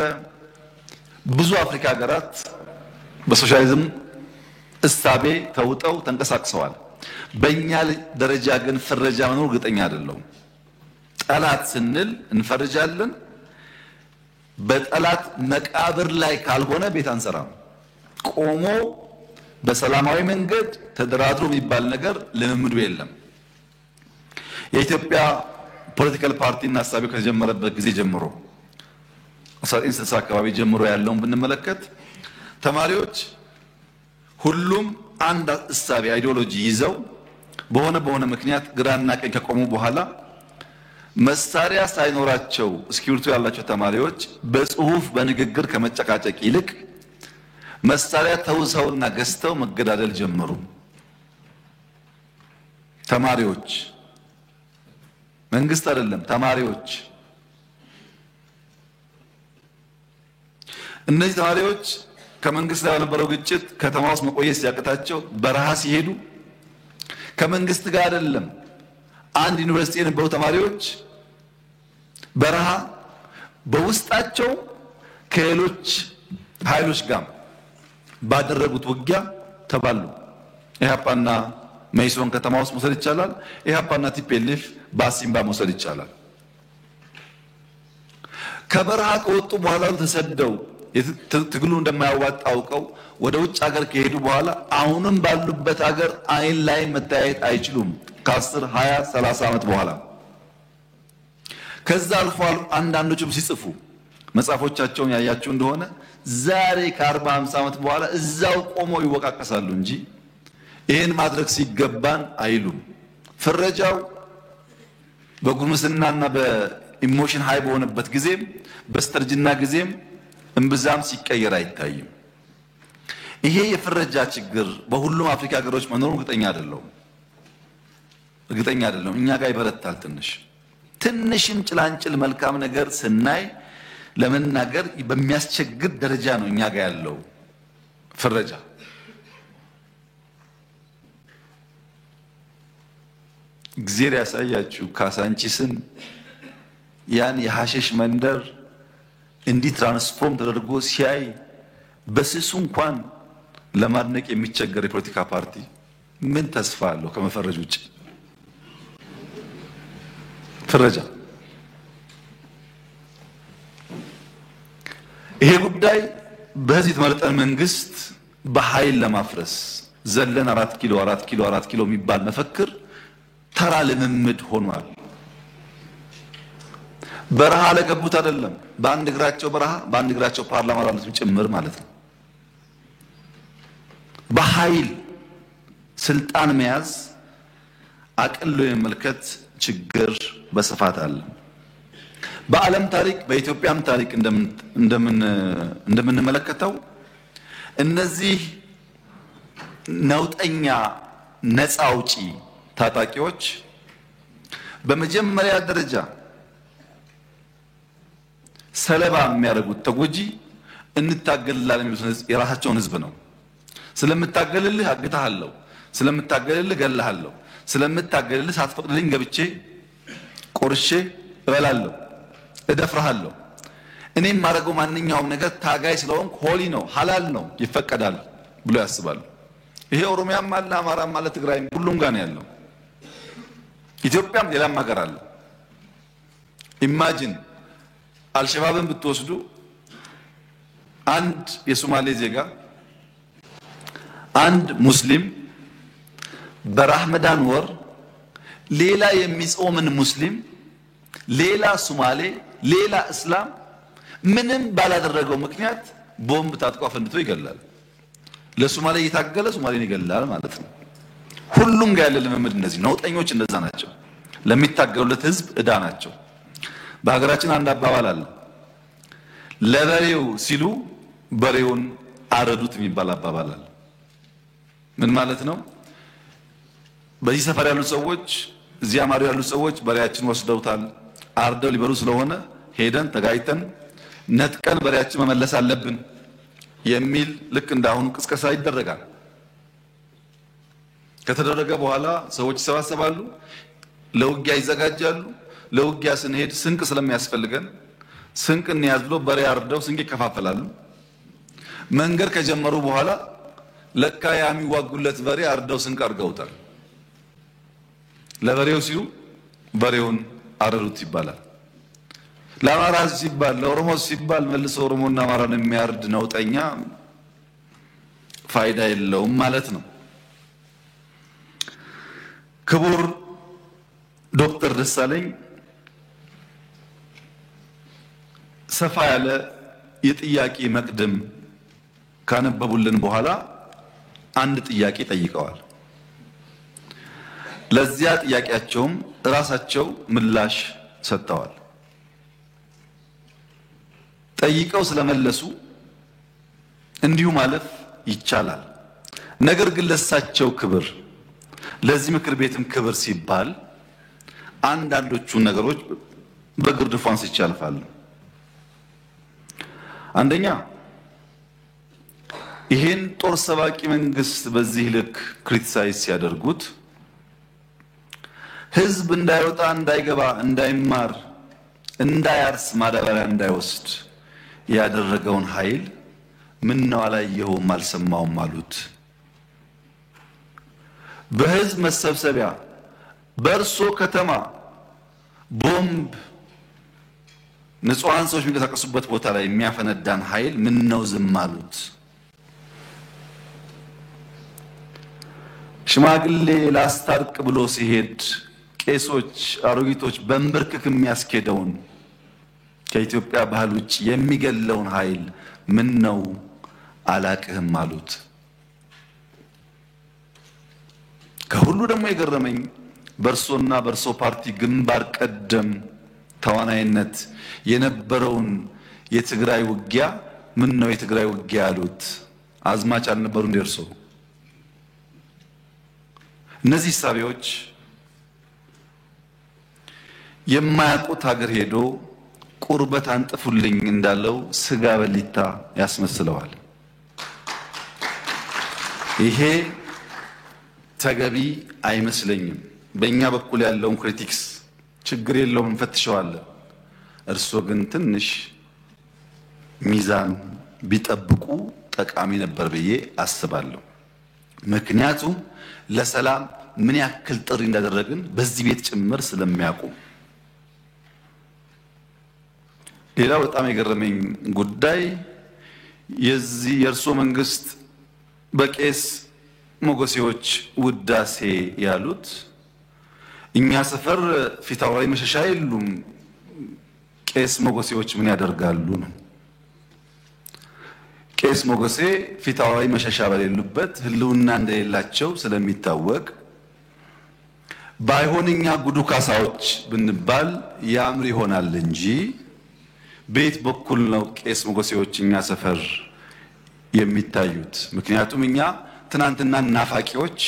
ብዙ አፍሪካ ሀገራት በሶሻሊዝም እሳቤ ተውጠው ተንቀሳቅሰዋል። በእኛ ደረጃ ግን ፍረጃ መኖር እርግጠኛ አይደለሁም። ጠላት ስንል እንፈርጃለን። በጠላት መቃብር ላይ ካልሆነ ቤት አንሰራም። ቆሞ በሰላማዊ መንገድ ተደራድሮ የሚባል ነገር ልምምዱ የለም። የኢትዮጵያ ፖለቲካል ፓርቲና ሀሳቢው ከተጀመረበት ጊዜ ጀምሮ 1960 አካባቢ ጀምሮ ያለውን ብንመለከት ተማሪዎች ሁሉም አንድ እሳቤ አይዲዮሎጂ ይዘው በሆነ ምክንያት ግራና ቀኝ ከቆሙ በኋላ መሳሪያ ሳይኖራቸው እስክሪብቶ ያላቸው ተማሪዎች በጽሁፍ በንግግር ከመጨቃጨቅ ይልቅ መሳሪያ ተውሰውና ገዝተው መገዳደል ጀመሩ። ተማሪዎች፣ መንግስት አይደለም፣ ተማሪዎች። እነዚህ ተማሪዎች ከመንግስት ጋር የነበረው ግጭት ከተማ ውስጥ መቆየት ሲያቅታቸው በረሃ ሲሄዱ ከመንግስት ጋር አይደለም፣ አንድ ዩኒቨርሲቲ የነበሩ ተማሪዎች በረሃ በውስጣቸው ከሌሎች ኃይሎች ጋር ባደረጉት ውጊያ ተባሉ። ኢህአፓና መኢሶን ከተማ ውስጥ መውሰድ ይቻላል። ኢህአፓና ቲፒኤልኤፍ በአሲምባ መውሰድ ይቻላል። ከበረሃ ከወጡ በኋላ ተሰደው ትግሉ እንደማያዋጣ አውቀው ወደ ውጭ ሀገር ከሄዱ በኋላ አሁንም ባሉበት ሀገር አይን ላይ መታየት አይችሉም። ከ10 20 30 ዓመት በኋላ ከዛ አልፎ አንዳንዶቹም ሲጽፉ መጽሐፎቻቸውን ያያችሁ እንደሆነ ዛሬ ከ40 50 ዓመት በኋላ እዛው ቆመው ይወቃቀሳሉ እንጂ ይሄን ማድረግ ሲገባን አይሉም። ፍረጃው በጉርምስናና በኢሞሽን ሃይ በሆነበት ጊዜም በስተርጅና ጊዜም እምብዛም ሲቀየር አይታይም። ይሄ የፍረጃ ችግር በሁሉም አፍሪካ ሀገሮች መኖሩ እርግጠኛ አይደለሁም። እኛ ጋር ይበረታል። ትንሽም ጭላንጭል መልካም ነገር ስናይ ለመናገር በሚያስቸግር ደረጃ ነው እኛ ጋር ያለው ፍረጃ። እግዚአብሔር ያሳያችሁ ካሳንቺስን ያን የሐሸሽ መንደር እንዲህ ትራንስፎርም ተደርጎ ሲያይ በስሱ እንኳን ለማድነቅ የሚቸገር የፖለቲካ ፓርቲ ምን ተስፋ አለው ከመፈረጅ ውጭ? ፍረጃ። ይሄ ጉዳይ በዚህ የተመረጠን መንግስት በኃይል ለማፍረስ ዘለን 4 ኪሎ የሚባል መፈክር ተራ ልምምድ ሆኗል። በረሃ ለገቡት አይደለም፣ በአንድ እግራቸው በረሃ በአንድ እግራቸው ፓርላማ ላሉትም ጭምር ማለት ነው። በኃይል ስልጣን መያዝ አቅሎ የመመልከት ችግር በስፋት አለ። በዓለም ታሪክ በኢትዮጵያም ታሪክ እንደምንመለከተው እነዚህ ነውጠኛ ነፃ አውጪ ታጣቂዎች በመጀመሪያ ደረጃ ሰለባ የሚያደርጉት ተጎጂ እንታገልላለን የሚሉት የራሳቸውን ህዝብ ነው። ስለምታገልልህ አግታለሁ፣ ስለምታገልልህ ገለሃለሁ፣ ስለምታገልልህ ሳትፈቅድልኝ ገብቼ ቆርሼ እበላለሁ፣ እደፍራለሁ። እኔም ማድረገው ማንኛውም ነገር ታጋይ ስለሆንኩ ሆሊ ነው፣ ሐላል ነው፣ ይፈቀዳል ብሎ ያስባሉ። ይሄ ኦሮሚያም አለ፣ አማራም አለ፣ ትግራይም ሁሉም ጋር ነው ያለው። ኢትዮጵያም ሌላም ሀገር አለ። ኢማጂን አልሸባብን ብትወስዱ አንድ የሶማሌ ዜጋ አንድ ሙስሊም በረመዳን ወር ሌላ የሚጾምን ሙስሊም ሌላ ሶማሌ ሌላ እስላም ምንም ባላደረገው ምክንያት ቦምብ ታጥቆ አፈንድቶ ይገላል። ለሶማሌ እየታገለ ሶማሌን ይገላል ማለት ነው። ሁሉም ጋር ያለ ልምምድ እነዚህ ነውጠኞች እንደዛ ናቸው። ለሚታገሉለት ህዝብ እዳ ናቸው። በሀገራችን አንድ አባባል አለ። ለበሬው ሲሉ በሬውን አረዱት የሚባል አባባል አለ። ምን ማለት ነው? በዚህ ሰፈር ያሉ ሰዎች እዚያ ማሩ ያሉ ሰዎች በሬያችን ወስደውታል፣ አርደው ሊበሉ ስለሆነ ሄደን ተጋይተን ነጥቀን በሬያችን መመለስ አለብን የሚል ልክ እንዳሁኑ ቅስቀሳ ይደረጋል። ከተደረገ በኋላ ሰዎች ይሰባሰባሉ፣ ለውጊያ ይዘጋጃሉ። ለውጊያ ስንሄድ ስንቅ ስለሚያስፈልገን ስንቅ እንያዝ ብሎ በሬ አርደው ስንቅ ይከፋፈላሉ። መንገድ ከጀመሩ በኋላ ለካ የሚዋጉለት በሬ አርደው ስንቅ አርገውታል። ለበሬው ሲሉ በሬውን አረዱት ይባላል። ለአማራ ሲባል ለኦሮሞ ሲባል መልሶ ኦሮሞና አማራን የሚያርድ ነውጠኛ ፋይዳ የለውም ማለት ነው። ክቡር ዶክተር ደሳለኝ ሰፋ ያለ የጥያቄ መቅድም ካነበቡልን በኋላ አንድ ጥያቄ ጠይቀዋል። ለዚያ ጥያቄያቸውም ራሳቸው ምላሽ ሰጥተዋል። ጠይቀው ስለመለሱ እንዲሁ ማለፍ ይቻላል። ነገር ግን ለሳቸው ክብር ለዚህ ምክር ቤትም ክብር ሲባል አንዳንዶቹ ነገሮች በግርድፉ አንስቼ አልፋለሁ። አንደኛ ይሄን ጦር ሰባቂ መንግስት በዚህ ልክ ክሪቲሳይዝ ሲያደርጉት ህዝብ እንዳይወጣ እንዳይገባ እንዳይማር እንዳያርስ ማዳበሪያ እንዳይወስድ ያደረገውን ኃይል ምን ነው አላየኸውም አልሰማውም አሉት። በህዝብ መሰብሰቢያ በእርሶ ከተማ ቦምብ ንጹሃን ሰዎች የሚንቀሳቀሱበት ቦታ ላይ የሚያፈነዳን ኃይል ምን ነው ዝም አሉት? ሽማግሌ ላስታርቅ ብሎ ሲሄድ ቄሶች፣ አሮጊቶች በንብርክክ የሚያስኬደውን ከኢትዮጵያ ባህል ውጭ የሚገለውን ኃይል ምን ነው አላቅህም አሉት። ከሁሉ ደግሞ የገረመኝ በርሶና በርሶ ፓርቲ ግንባር ቀደም ተዋናይነት የነበረውን የትግራይ ውጊያ ምን ነው የትግራይ ውጊያ አሉት? አዝማች አልነበሩ እንደርሶ? እነዚህ ሳቢዎች የማያውቁት ሀገር ሄዶ ቁርበት አንጥፉልኝ እንዳለው ስጋ በሊታ ያስመስለዋል። ይሄ ተገቢ አይመስለኝም። በእኛ በኩል ያለውን ክሪቲክስ ችግር የለውም እንፈትሸዋለን። እርሶ ግን ትንሽ ሚዛን ቢጠብቁ ጠቃሚ ነበር ብዬ አስባለሁ። ምክንያቱም ለሰላም ምን ያክል ጥሪ እንዳደረግን በዚህ ቤት ጭምር ስለሚያውቁ። ሌላው በጣም የገረመኝ ጉዳይ የእርሶ መንግስት በቄስ ሞገሴዎች ውዳሴ ያሉት እኛ ሰፈር ፊት አውራሪ መሸሻ የሉም፣ ቄስ ሞገሴዎች ምን ያደርጋሉ ነው። ቄስ ሞገሴ ፊት አውራሪ መሸሻ በሌሉበት ህልውና እንደሌላቸው ስለሚታወቅ ባይሆንኛ ጉዱ ካሳዎች ብንባል ያምር ይሆናል እንጂ ቤት በኩል ነው ቄስ ሞገሴዎች እኛ ሰፈር የሚታዩት። ምክንያቱም እኛ ትናንትና ናፋቂዎች፣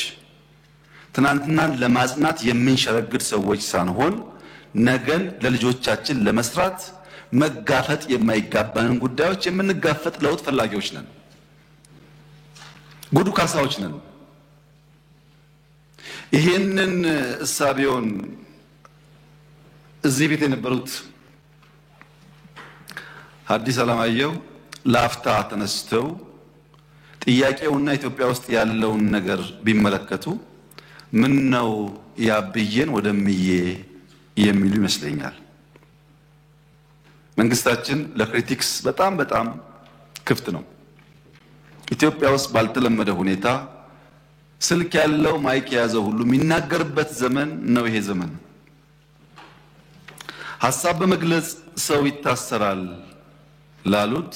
ትናንትናን ለማጽናት የምንሸረግድ ሰዎች ሳንሆን ነገን ለልጆቻችን ለመስራት መጋፈጥ የማይጋባንን ጉዳዮች የምንጋፈጥ ለውጥ ፈላጊዎች ነን። ጉዱ ካሳዎች ነን። ይሄንን እሳቤውን እዚህ ቤት የነበሩት ሐዲስ ዓለማየሁ ላፍታ ተነስተው ጥያቄውና ኢትዮጵያ ውስጥ ያለውን ነገር ቢመለከቱ ምን ነው ያብዬን ወደምዬ የሚሉ ይመስለኛል። መንግስታችን ለክሪቲክስ በጣም ክፍት ነው። ኢትዮጵያ ውስጥ ባልተለመደ ሁኔታ ስልክ ያለው ማይክ የያዘው ሁሉ የሚናገርበት ዘመን ነው ይሄ ዘመን። ሐሳብ በመግለጽ ሰው ይታሰራል ላሉት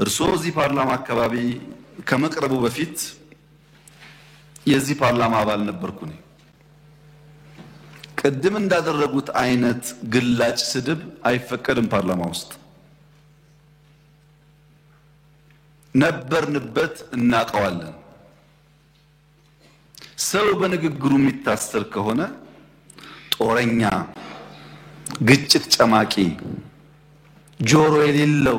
እርሶ እዚህ ፓርላማ አካባቢ ከመቅረቡ በፊት የዚህ ፓርላማ አባል ነበርኩ ነኝ። ቅድም እንዳደረጉት አይነት ግላጭ ስድብ አይፈቀድም ፓርላማ ውስጥ። ነበርንበት እናቀዋለን። ሰው በንግግሩ የሚታሰር ከሆነ ጦረኛ፣ ግጭት ጨማቂ፣ ጆሮ የሌለው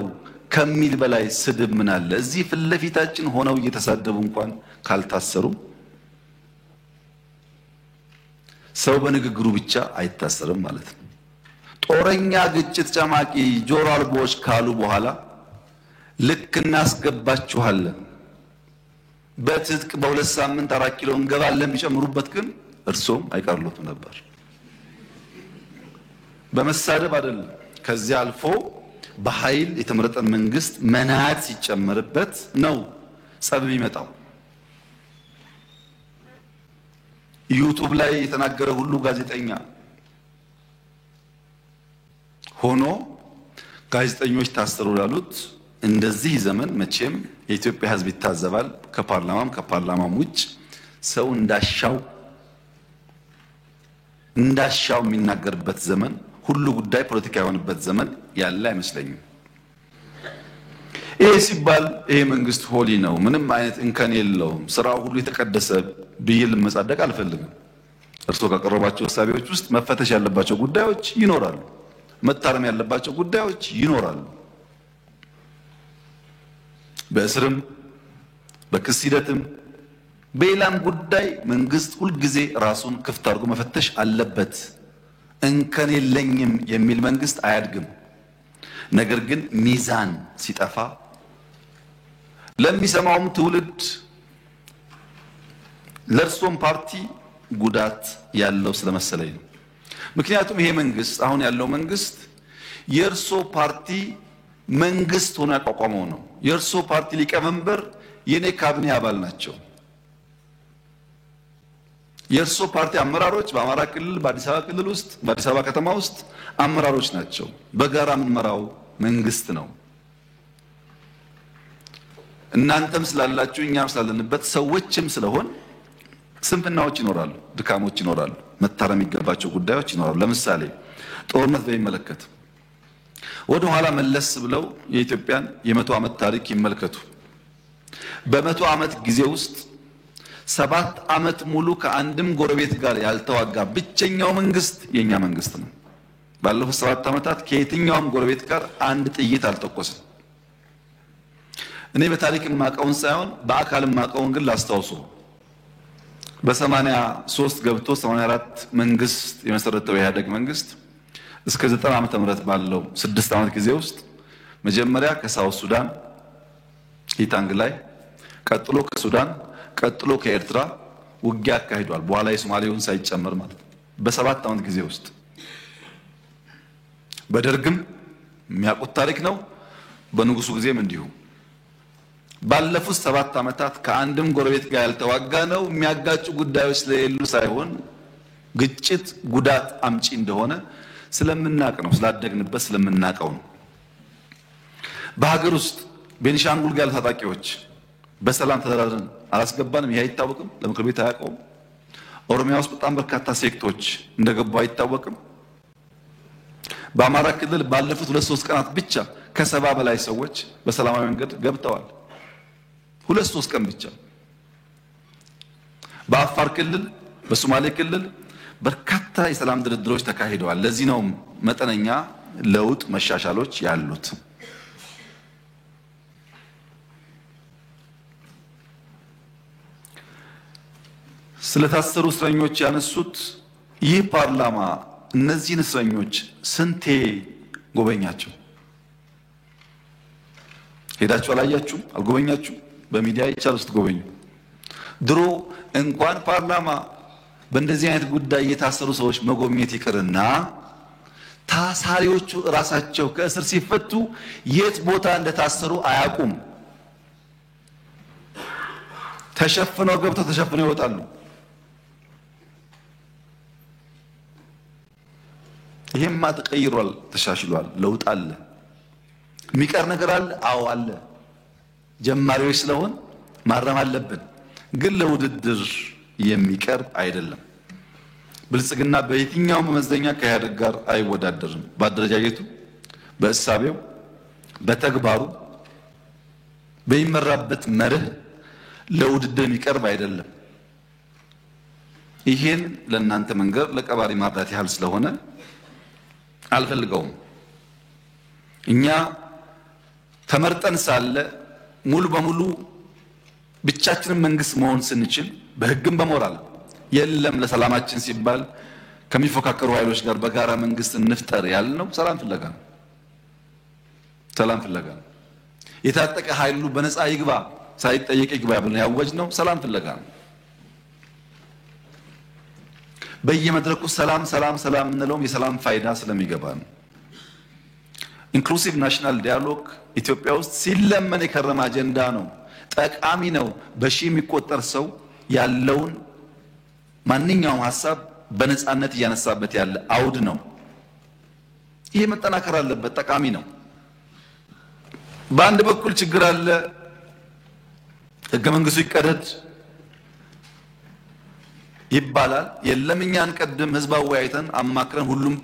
ከሚል በላይ ስድብ ምን አለ? እዚህ ፊት ለፊታችን ሆነው እየተሳደቡ እንኳን ካልታሰሩ ሰው በንግግሩ ብቻ አይታሰርም ማለት ነው። ጦረኛ፣ ግጭት ጨማቂ፣ ጆሮ አልቦች ካሉ በኋላ ልክ እናስገባችኋለን በትጥቅ በሁለት ሳምንት 4 ኪሎ እንገባለን ቢጨምሩበት ግን እርሶም አይቀርሉትም ነበር። በመሳደብ አይደለም። ከዚያ አልፎ በኃይል የተመረጠን መንግስት መናት ሲጨመርበት ነው ጸብ የሚመጣው። ዩቲዩብ ላይ የተናገረ ሁሉ ጋዜጠኛ ሆኖ ጋዜጠኞች ታሰሩ ላሉት እንደዚህ ዘመን መቼም የኢትዮጵያ ሕዝብ ይታዘባል። ከፓርላማም ውጭ ሰው እንዳሻው የሚናገርበት ዘመን፣ ሁሉ ጉዳይ ፖለቲካ የሆነበት ዘመን ያለ አይመስለኝም። ይሄ ሲባል ይሄ መንግስት ሆሊ ነው፣ ምንም አይነት እንከን የለውም፣ ስራው ሁሉ የተቀደሰ ብዬ ልመጻደቅ አልፈልግም። እርሶ ካቀረባቸው ሐሳቦች ውስጥ መፈተሽ ያለባቸው ጉዳዮች ይኖራሉ፣ መታረም ያለባቸው ጉዳዮች ይኖራሉ። በእስርም በክስ ሂደትም በሌላም ጉዳይ መንግስት ሁልጊዜ ራሱን ክፍት አድርጎ መፈተሽ አለበት። እንከን የለኝም የሚል መንግስት አያድግም። ነገር ግን ሚዛን ሲጠፋ ለሚሰማውም ትውልድ ለእርሶም ፓርቲ ጉዳት ያለው ስለመሰለኝ ነው። ምክንያቱም ይሄ መንግስት አሁን ያለው መንግስት የእርሶ ፓርቲ መንግስት ሆኖ ያቋቋመው ነው። የእርሶ ፓርቲ ሊቀመንበር የኔ ካቢኔ አባል ናቸው። የእርሶ ፓርቲ አመራሮች በአማራ ክልል በአዲስ አበባ ክልል ውስጥ በአዲስ አበባ ከተማ ውስጥ አመራሮች ናቸው። በጋራ የምንመራው መንግስት ነው። እናንተም ስላላችሁ እኛም ስላለንበት ሰዎችም ስለሆን ስንፍናዎች ይኖራሉ፣ ድካሞች ይኖራሉ፣ መታረም የሚገባቸው ጉዳዮች ይኖራሉ። ለምሳሌ ጦርነት በሚመለከት ወደ ኋላ መለስ ብለው የኢትዮጵያን የ100 ዓመት ታሪክ ይመልከቱ። በ100 ዓመት ጊዜ ውስጥ 7 ዓመት ሙሉ ከአንድም ጎረቤት ጋር ያልተዋጋ ብቸኛው መንግስት የኛ መንግስት ነው። ባለፉት 7 ዓመታት ከየትኛውም ጎረቤት ጋር አንድ ጥይት አልተኮሰም። እኔ በታሪክ ማቀውን ሳይሆን በአካል ማቀውን ግን ላስታውሱ። በ83 ገብቶ 84 መንግስት የመሰረተው የኢህአዴግ መንግስት እስከ 90 ዓመተ ምህረት ባለው 6 ዓመት ጊዜ ውስጥ መጀመሪያ ከሳውት ሱዳን ኢታንግ ላይ፣ ቀጥሎ ከሱዳን፣ ቀጥሎ ከኤርትራ ውጊያ አካሂዷል። በኋላ የሶማሌውን ሳይጨመር ማለት በ7 ዓመት ጊዜ ውስጥ በደርግም የሚያውቁት ታሪክ ነው። በንጉሱ ጊዜም እንዲሁ ባለፉት 7 ዓመታት ከአንድም ጎረቤት ጋር ያልተዋጋ ነው። የሚያጋጩ ጉዳዮች ስለሌሉ ሳይሆን ግጭት ጉዳት አምጪ እንደሆነ ስለምናቅ ነው፣ ስላደግንበት ስለምናቀው ነው። በሀገር ውስጥ ቤኒሻንጉል ጋር ታጣቂዎች በሰላም ተደራድረን አላስገባንም። ይሄ አይታወቅም፣ ለምክር ቤት አያውቀውም። ኦሮሚያ ውስጥ በጣም በርካታ ሴክቶች እንደገቡ አይታወቅም። በአማራ ክልል ባለፉት 2-3 ቀናት ብቻ ከ70 በላይ ሰዎች በሰላማዊ መንገድ ገብተዋል። 2-3 ቀን ብቻ። በአፋር ክልል፣ በሶማሌ ክልል በርካታ የሰላም ድርድሮች ተካሂደዋል። ለዚህ ነው መጠነኛ ለውጥ መሻሻሎች ያሉት። ስለታሰሩ እስረኞች ያነሱት ይህ ፓርላማ እነዚህን እስረኞች ስንቴ ጎበኛቸው? ሄዳችሁ አላያችሁም? አልጎበኛችሁም? በሚዲያ ይቻል ውስጥ ጎበኙ። ድሮ እንኳን ፓርላማ በእንደዚህ አይነት ጉዳይ የታሰሩ ሰዎች መጎብኘት ይቅርና ታሳሪዎቹ ራሳቸው ከእስር ሲፈቱ የት ቦታ እንደታሰሩ አያውቁም። ተሸፍነው ገብተው ተሸፍነው ይወጣሉ። ይሄማ ተቀይሯል፣ ተሻሽሏል፣ ለውጥ አለ። የሚቀር ነገር አለ? አዎ አለ። ጀማሪዎች ስለሆን ማረም አለብን፣ ግን ለውድድር የሚቀርብ አይደለም። ብልጽግና በየትኛው መመዘኛ ከኢህአዴግ ጋር አይወዳደርም። በአደረጃጀቱ፣ በእሳቤው፣ በተግባሩ፣ በሚመራበት መርህ ለውድድር የሚቀርብ አይደለም። ይሄን ለእናንተ መንገር ለቀባሪ ማርዳት ያህል ስለሆነ አልፈልገውም። እኛ ተመርጠን ሳለ ሙሉ በሙሉ ብቻችንን መንግስት መሆን ስንችል በህግም በሞራል የለም ለሰላማችን ሲባል ከሚፎካከሩ ኃይሎች ጋር በጋራ መንግስት እንፍጠር ያልነው ሰላም ፍለጋ ነው። ሰላም ፍለጋ ነው። የታጠቀ ኃይሉ በነፃ ይግባ ሳይጠየቅ ይግባ ብለን ያወጅነው ሰላም ፍለጋ ነው። በየመድረኩ ሰላም ሰላም ሰላም እንለውም የሰላም ፋይዳ ስለሚገባ ነው። ኢንክሉሲቭ ናሽናል ዲያሎግ ኢትዮጵያ ውስጥ ሲለመን የከረመ አጀንዳ ነው። ጠቃሚ ነው። በሺህ የሚቆጠር ሰው ያለውን ማንኛውም ሐሳብ በነፃነት እያነሳበት ያለ አውድ ነው። ይሄ መጠናከር አለበት። ጠቃሚ ነው። በአንድ በኩል ችግር አለ። ህገ መንግስቱ ይቀደድ ይባላል። የለም እኛን ቀድም ህዝብ አወያይተን አማክረን ሁሉም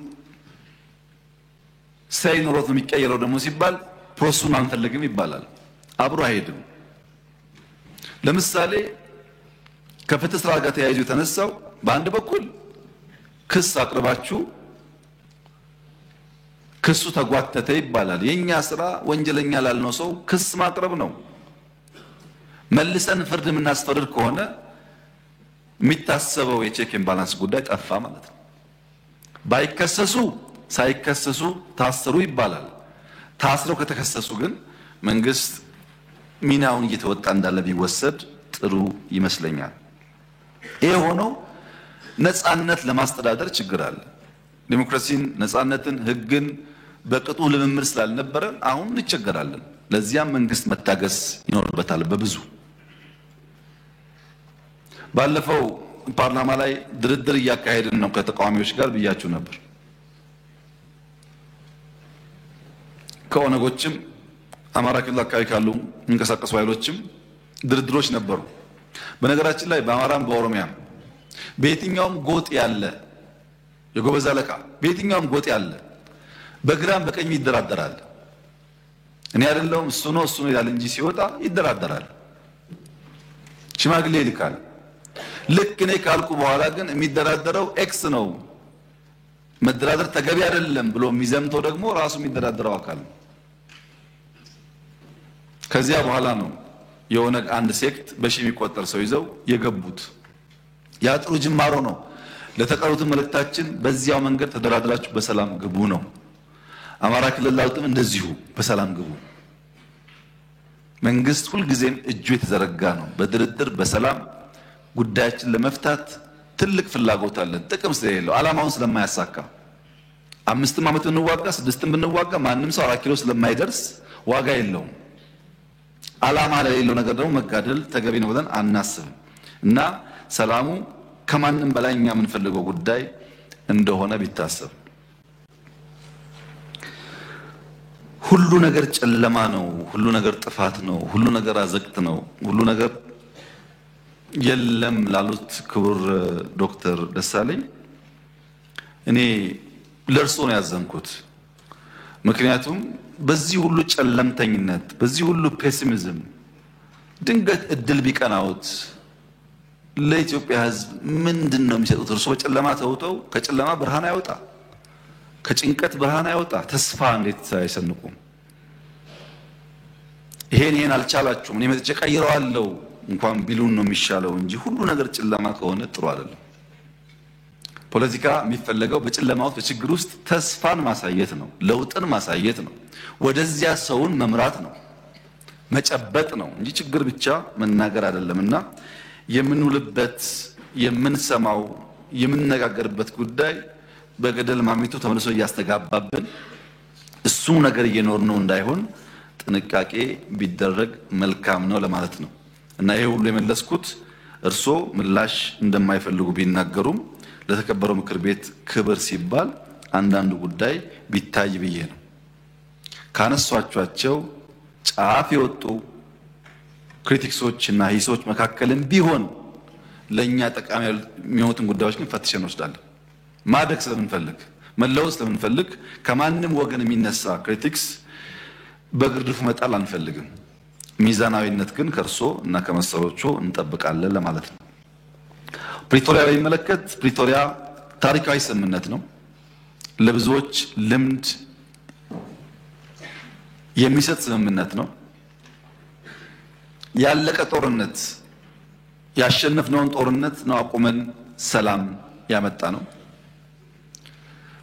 ሳይኖሮት ነው የሚቀየረው ደግሞ ሲባል ፕሮሰሱን አንፈልግም ይባላል። አብሮ አይሄድም። ለምሳሌ ከፍትህ ስራ ጋር ተያይዞ የተነሳው በአንድ በኩል ክስ አቅርባችሁ ክሱ ተጓተተ ይባላል። የኛ ስራ ወንጀለኛ ላልነው ሰው ክስ ማቅረብ ነው። መልሰን ፍርድ የምናስፈርድ ከሆነ የሚታሰበው የቼክ ኤንድ ባላንስ ጉዳይ ጠፋ ማለት ነው። ባይከሰሱ ሳይከሰሱ ታሰሩ ይባላል። ታስረው ከተከሰሱ ግን መንግስት ሚናውን እየተወጣ እንዳለ ቢወሰድ ጥሩ ይመስለኛል። ይሄ ሆኖ ነፃነት ለማስተዳደር ችግር አለ። ዲሞክራሲን፣ ነፃነትን፣ ህግን በቅጡ ልምምድ ስላልነበረን አሁን እንቸገራለን። ለዚያም መንግስት መታገስ ይኖርበታል። በብዙ ባለፈው ፓርላማ ላይ ድርድር እያካሄድን ነው ከተቃዋሚዎች ጋር ብያችሁ ነበር። ከኦነጎችም አማራ ክልል አካባቢ ካሉ የሚንቀሳቀሱ ኃይሎችም ድርድሮች ነበሩ። በነገራችን ላይ በአማራም በኦሮሚያም በየትኛውም ጎጥ ያለ የጎበዝ አለቃ በየትኛውም ጎጥ ያለ በግራም በቀኝ ይደራደራል። እኔ አይደለሁም እሱ ነው ይላል እንጂ ሲወጣ ይደራደራል፣ ሽማግሌ ይልካል። ልክ እኔ ካልኩ በኋላ ግን የሚደራደረው ኤክስ ነው፣ መደራደር ተገቢ አይደለም ብሎ የሚዘምተው ደግሞ ራሱ የሚደራደረው አካል ነው። ከዚያ በኋላ ነው የሆነ አንድ ሴክት በሺ የሚቆጠር ሰው ይዘው የገቡት። ያ ጥሩ ጅማሮ ነው። ለተቀሩት መልእክታችን በዚያው መንገድ ተደራድራችሁ በሰላም ግቡ ነው። አማራ ክልል ላሉትም እንደዚሁ በሰላም ግቡ። መንግስት ሁልጊዜም እጁ የተዘረጋ ነው። በድርድር በሰላም ጉዳያችን ለመፍታት ትልቅ ፍላጎት አለን። ጥቅም ስለሌለው ዓላማውን ስለማያሳካ 5 ዓመት ብንዋጋ 6 ብንዋጋ ማንም ሰው 4 ኪሎ ስለማይደርስ ዋጋ የለውም። ዓላማ ለሌለው ነገር ደግሞ መጋደል ተገቢ ነው ብለን አናስብም እና ሰላሙ ከማንም በላይ እኛ የምንፈልገው ጉዳይ እንደሆነ ቢታሰብ። ሁሉ ነገር ጨለማ ነው፣ ሁሉ ነገር ጥፋት ነው፣ ሁሉ ነገር አዘቅት ነው፣ ሁሉ ነገር የለም ላሉት ክቡር ዶክተር ደሳለኝ እኔ ለእርሶ ነው ያዘንኩት። ምክንያቱም በዚህ ሁሉ ጨለምተኝነት በዚህ ሁሉ ፔሲሚዝም ድንገት እድል ቢቀናውት ለኢትዮጵያ ሕዝብ ምንድነው የሚሰጡት? እርሶ በጨለማ ተውተው ከጨለማ ብርሃን ያወጣ ከጭንቀት ብርሃን ያወጣ ተስፋ እንዴት አይሰንቁም? ይሄን አልቻላችሁም እኔ መጥቼ ቀይረዋለሁ እንኳን ቢሉን ነው የሚሻለው እንጂ ሁሉ ነገር ጨለማ ከሆነ ጥሩ አይደለም። ፖለቲካ የሚፈለገው በጨለማ ውስጥ በችግር ውስጥ ተስፋን ማሳየት ነው፣ ለውጥን ማሳየት ነው፣ ወደዚያ ሰውን መምራት ነው፣ መጨበጥ ነው እንጂ ችግር ብቻ መናገር አይደለምና የምንውልበት የምንሰማው የምንነጋገርበት ጉዳይ በገደል ማሚቱ ተመልሶ እያስተጋባብን እሱ ነገር እየኖርነው እንዳይሆን ጥንቃቄ ቢደረግ መልካም ነው ለማለት ነው። እና ይሄ ሁሉ የመለስኩት እርሶ ምላሽ እንደማይፈልጉ ቢናገሩም ለተከበረው ምክር ቤት ክብር ሲባል አንዳንዱ ጉዳይ ቢታይ ብዬ ነው። ካነሷቸው ጫፍ የወጡ ክሪቲክሶችና ሂሶች መካከልም ቢሆን ለኛ ጠቃሚ የሚሆኑትን ጉዳዮች ግን ፈትሸን እንወስዳለን። ማደግ ስለምንፈልግ መለወጥ ስለምንፈልግ ከማንም ወገን የሚነሳ ክሪቲክስ በግርድፉ መጣል አንፈልግም። ሚዛናዊነት ግን ከርሶ እና ከመሰሎቹ እንጠብቃለን ለማለት ነው። ፕሪቶሪያ ላይ መለከት ፕሪቶሪያ ታሪካዊ ስምምነት ነው። ለብዙዎች ልምድ የሚሰጥ ስምምነት ነው። ያለቀ ጦርነት ያሸነፍነውን ጦርነት ነው አቁመን ሰላም ያመጣ ነው።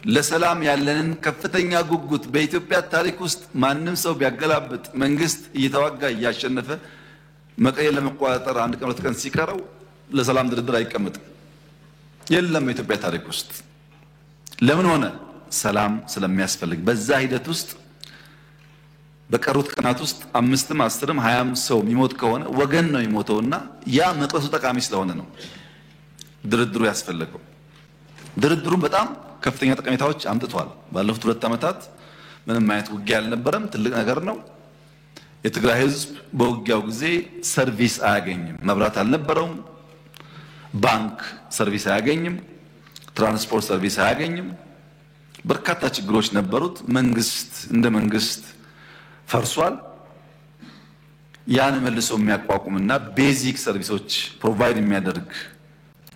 ለሰላም ያለንን ከፍተኛ ጉጉት በኢትዮጵያ ታሪክ ውስጥ ማንም ሰው ቢያገላብጥ መንግስት እየተዋጋ እያሸነፈ መቀሌ ለመቆጣጠር 1 ቀን 2 ቀን ሲቀረው ለሰላም ድርድር አይቀመጥም። የለም በኢትዮጵያ ታሪክ ውስጥ ለምን ሆነ? ሰላም ስለሚያስፈልግ። በዛ ሂደት ውስጥ በቀሩት ቀናት ውስጥ 5ም 10ም 20ም ሰው የሚሞት ከሆነ ወገን ነው የሚሞተውና ያ መቅረሱ ጠቃሚ ስለሆነ ነው ድርድሩ ያስፈልገው። ድርድሩም በጣም ከፍተኛ ጠቀሜታዎች አምጥቷል። ባለፉት 2 ዓመታት ምንም አይነት ውጊያ አልነበረም። ትልቅ ነገር ነው። የትግራይ ህዝብ በውጊያው ጊዜ ሰርቪስ አያገኝም። መብራት አልነበረውም፣ ባንክ ሰርቪስ አያገኝም፣ ትራንስፖርት ሰርቪስ አያገኝም። በርካታ ችግሮች ነበሩት። መንግስት እንደ መንግስት ፈርሷል። ያን መልሶ የሚያቋቁምና ቤዚክ ሰርቪሶች ፕሮቫይድ የሚያደርግ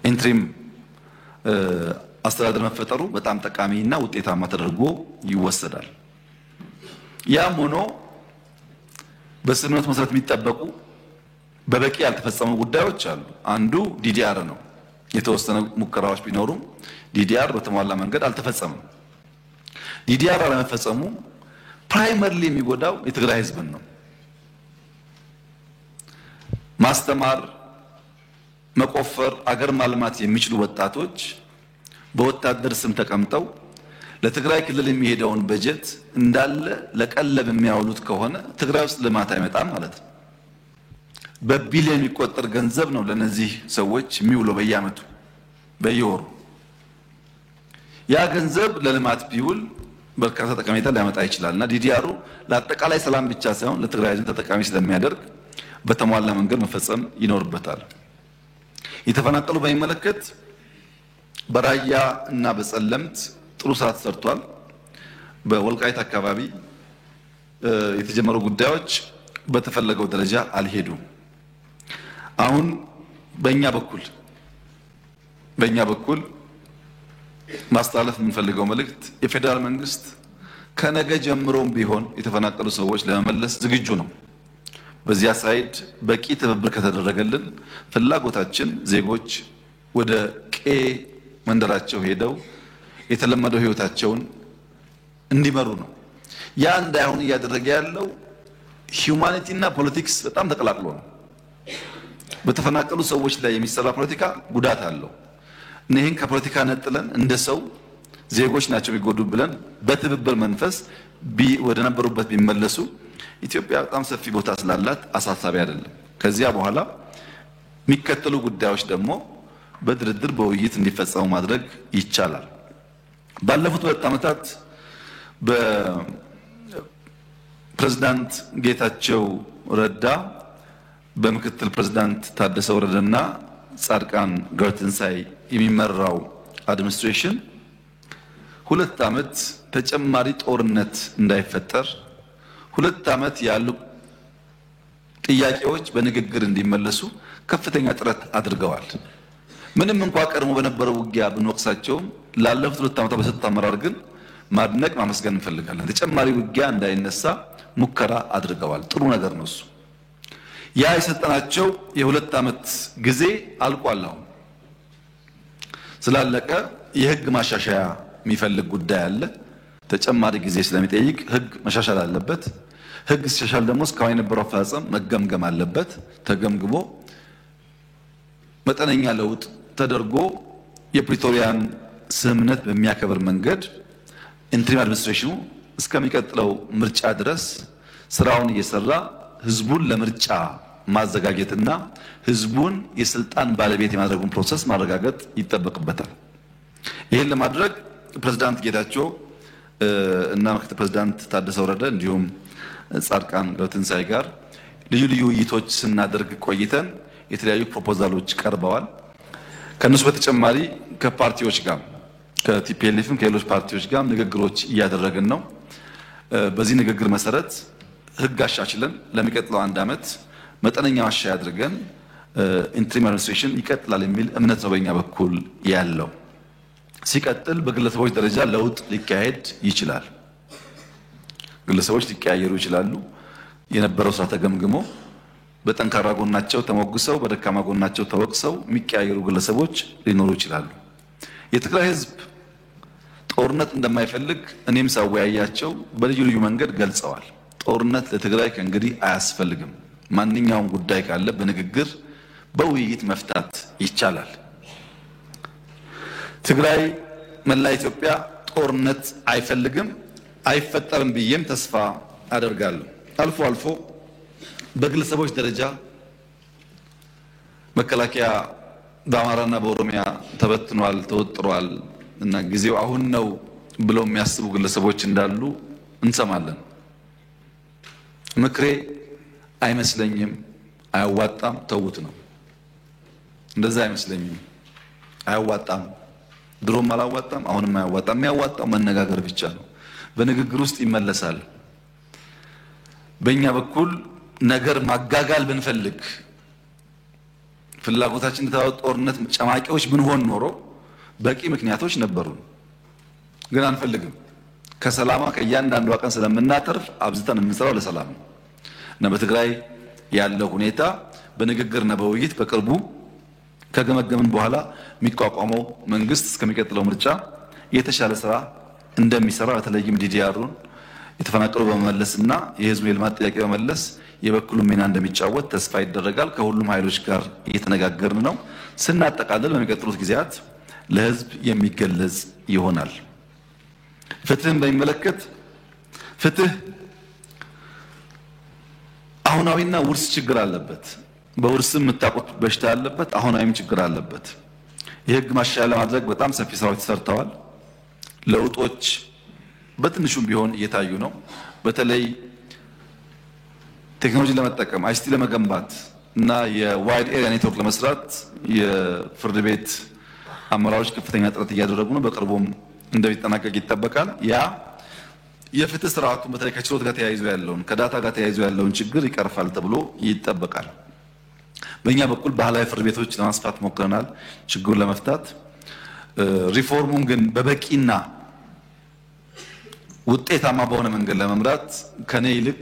ኢንትሪም አስተዳደር መፈጠሩ በጣም ጠቃሚና ውጤታማ ተደርጎ ይወሰዳል። ያም ሆኖ በስምምነቱ መሰረት የሚጠበቁ በበቂ ያልተፈጸሙ ጉዳዮች አሉ። አንዱ ዲዲአር ነው። የተወሰነ ሙከራዎች ቢኖሩም ዲዲአር በተሟላ መንገድ አልተፈጸመም። ዲዲአር አለመፈጸሙ ፕራይመሪሊ የሚጎዳው የትግራይ ህዝብን ነው። ማስተማር፣ መቆፈር፣ አገር ማልማት የሚችሉ ወጣቶች በወታደር ስም ተቀምጠው ለትግራይ ክልል የሚሄደውን በጀት እንዳለ ለቀለብ የሚያውሉት ከሆነ ትግራይ ውስጥ ልማት አይመጣም ማለት ነው። በቢሊዮን የሚቆጠር ገንዘብ ነው ለነዚህ ሰዎች የሚውለው በየዓመቱ በየወሩ። ያ ገንዘብ ለልማት ቢውል በርካታ ጠቀሜታ ሊያመጣ ይችላልና ዲዲአሩ ለአጠቃላይ ሰላም ብቻ ሳይሆን ለትግራይ ሕዝብ ተጠቃሚ ስለሚያደርግ በተሟላ መንገድ መፈጸም ይኖርበታል። የተፈናቀሉ በሚመለከት በራያ እና በጸለምት ጥሩ ስራ ተሰርቷል። በወልቃይት አካባቢ የተጀመሩ ጉዳዮች በተፈለገው ደረጃ አልሄዱም። አሁን በእኛ በኩል ማስተላለፍ የምንፈልገው መልእክት የፌዴራል መንግስት ከነገ ጀምሮም ቢሆን የተፈናቀሉ ሰዎች ለመመለስ ዝግጁ ነው። በዚያ ሳይድ በቂ ትብብር ከተደረገልን ፍላጎታችን ዜጎች ወደ መንደራቸው ሄደው የተለመደው ህይወታቸውን እንዲመሩ ነው። ያ እንዳይሆን እያደረገ ያለው ሂዩማኒቲ እና ፖለቲክስ በጣም ተቀላቅሎ ነው። በተፈናቀሉ ሰዎች ላይ የሚሰራ ፖለቲካ ጉዳት አለው። እነዚህን ከፖለቲካ ነጥለን እንደ ሰው ዜጎች ናቸው የሚጎዱ ብለን በትብብር መንፈስ ወደ ነበሩበት ቢመለሱ ኢትዮጵያ በጣም ሰፊ ቦታ ስላላት አሳሳቢ አይደለም። ከዚያ በኋላ የሚከተሉ ጉዳዮች ደግሞ በድርድር በውይይት እንዲፈጸሙ ማድረግ ይቻላል። ባለፉት 2 ዓመታት በፕሬዝዳንት ጌታቸው ረዳ በምክትል ፕሬዝዳንት ታደሰ ወረደና ጻድቃን ገብረትንሳኤ የሚመራው አድሚኒስትሬሽን 2 ዓመት ተጨማሪ ጦርነት እንዳይፈጠር 2 ዓመት ያሉ ጥያቄዎች በንግግር እንዲመለሱ ከፍተኛ ጥረት አድርገዋል። ምንም እንኳን ቀድሞ በነበረው ውጊያ ብንወቅሳቸውም ላለፉት 2 ዓመታት በሰጡት አመራር ግን ማድነቅ ማመስገን እንፈልጋለን። ተጨማሪ ውጊያ እንዳይነሳ ሙከራ አድርገዋል። ጥሩ ነገር ነው እሱ። ያ የሰጠናቸው የ2 ዓመት ጊዜ አልቋል። አሁን ስላለቀ የህግ ማሻሻያ የሚፈልግ ጉዳይ አለ። ተጨማሪ ጊዜ ስለሚጠይቅ ህግ መሻሻል አለበት። ህግ ሲሻሻል ደግሞ እስካሁን የነበረው አፈጻጸም መገምገም አለበት። ተገምግሞ መጠነኛ ለውጥ ተደርጎ የፕሪቶሪያን ስምምነት በሚያከብር መንገድ ኢንትሪም አድሚኒስትሬሽኑ እስከሚቀጥለው ምርጫ ድረስ ስራውን እየሰራ ህዝቡን ለምርጫ ማዘጋጀትና ህዝቡን የስልጣን ባለቤት የማድረጉን ፕሮሰስ ማረጋገጥ ይጠበቅበታል። ይሄን ለማድረግ ፕሬዝዳንት ጌታቸው እና ምክትል ፕሬዝዳንት ታደሰ ወረደ እንዲሁም ጻድቃን ገብረትንሳኤ ጋር ልዩ ውይይቶች ስናደርግ ቆይተን የተለያዩ ፕሮፖዛሎች ቀርበዋል። ከነሱ በተጨማሪ ከፓርቲዎች ጋር ከቲፒኤልኤፍም ከሌሎች ፓርቲዎች ጋር ንግግሮች እያደረግን ነው። በዚህ ንግግር መሰረት ህግ አሻሽለን ለሚቀጥለው 1 ዓመት መጠነኛ ማሻሻያ አድርገን ኢንትሪም አድሚኒስትሬሽን ይቀጥላል የሚል እምነት ነው በእኛ በኩል ያለው። ሲቀጥል በግለሰቦች ደረጃ ለውጥ ሊካሄድ ይችላል። ግለሰቦች ሊቀያየሩ ይችላሉ። የነበረው ስራ ተገምግሞ በጠንካራ ጎናቸው ተሞግሰው በደካማ ጎናቸው ተወቅሰው የሚቀያየሩ ግለሰቦች ሊኖሩ ይችላሉ። የትግራይ ህዝብ ጦርነት እንደማይፈልግ እኔም ሳወያያቸው በልዩ መንገድ ገልጸዋል። ጦርነት ለትግራይ ከእንግዲህ አያስፈልግም። ማንኛውም ጉዳይ ካለ በንግግር በውይይት መፍታት ይቻላል። ትግራይ መላ ኢትዮጵያ ጦርነት አይፈልግም፣ አይፈጠርም ብዬም ተስፋ አደርጋለሁ። አልፎ አልፎ በግለሰቦች ደረጃ መከላከያ በአማራና በኦሮሚያ ተበትኗል፣ ተወጥሯል እና ጊዜው አሁን ነው ብለው የሚያስቡ ግለሰቦች እንዳሉ እንሰማለን። ምክሬ አይመስለኝም፣ አያዋጣም፣ ተውት ነው። እንደዛ አይመስለኝም፣ አያዋጣም፣ ድሮም አላዋጣም፣ አሁንም አያዋጣም። የሚያዋጣው መነጋገር ብቻ ነው። በንግግር ውስጥ ይመለሳል። በእኛ በኩል ነገር ማጋጋል ብንፈልግ ፍላጎታችን ጦርነት ጨማቂዎች ብንሆን ኖሮ በቂ ምክንያቶች ነበሩን፣ ግን አንፈልግም። ከሰላማ ከእያንዳንዷ ቀን ስለምናተርፍ አብዝተን የምንሰራው ለሰላም ነው እና በትግራይ ያለው ሁኔታ በንግግርና በውይይት በቅርቡ ከገመገምን በኋላ የሚቋቋመው መንግስት እስከሚቀጥለው ምርጫ የተሻለ ስራ እንደሚሰራ በተለይም ዲዲአሩን የተፈናቀሉ በመመለስና የህዝቡ የልማት ጥያቄ በመመለስ የበኩሉን ሚና እንደሚጫወት ተስፋ ይደረጋል። ከሁሉም ኃይሎች ጋር እየተነጋገርን ነው። ስናጠቃልል በሚቀጥሉት ጊዜያት ለህዝብ የሚገለጽ ይሆናል። ፍትህን በሚመለከት ፍትህ አሁናዊና ውርስ ችግር አለበት። በውርስም የምታውቁት በሽታ አለበት፣ አሁናዊም ችግር አለበት። የህግ ማሻሻያ ለማድረግ በጣም ሰፊ ስራዎች ተሰርተዋል። ለውጦች በትንሹም ቢሆን እየታዩ ነው። በተለይ ቴክኖሎጂ ለመጠቀም አይሲቲ ለመገንባት እና የዋይድ ኤሪያ ኔትወርክ ለመስራት የፍርድ ቤት አመራሮች ከፍተኛ ጥረት እያደረጉ ነው። በቅርቡም እንደሚጠናቀቅ ይጠበቃል። ያ የፍትህ ስርዓቱን በተለይ ከችሎት ጋር ተያይዞ ያለውን ከዳታ ጋር ተያይዞ ያለውን ችግር ይቀርፋል ተብሎ ይጠበቃል። በእኛ በኩል ባህላዊ ፍርድ ቤቶች ለማስፋት ሞክረናል ችግሩን ለመፍታት። ሪፎርሙን ግን በበቂና ውጤታማ በሆነ መንገድ ለመምራት ከኔ ይልቅ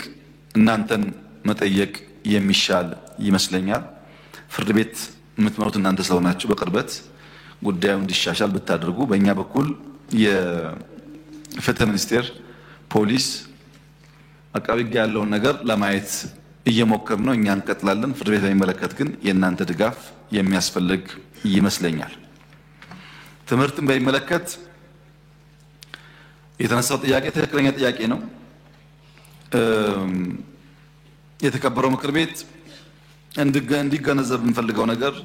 እናንተን መጠየቅ የሚሻል ይመስለኛል። ፍርድ ቤት የምትመሩት እናንተ ስለሆናችሁ በቅርበት ጉዳዩ እንዲሻሻል ብታደርጉ በእኛ በኩል የፍትህ ሚኒስቴር፣ ፖሊስ፣ አቃቤ ሕግ ያለውን ነገር ለማየት እየሞከር ነው። እኛ እንቀጥላለን። ፍርድ ቤት በሚመለከት ግን የእናንተ ድጋፍ የሚያስፈልግ ይመስለኛል። ትምህርትን በሚመለከት የተነሳው ጥያቄ ትክክለኛ ጥያቄ ነው። የተከበረው ምክር ቤት እንዲገነዘብ የምንፈልገው ነገር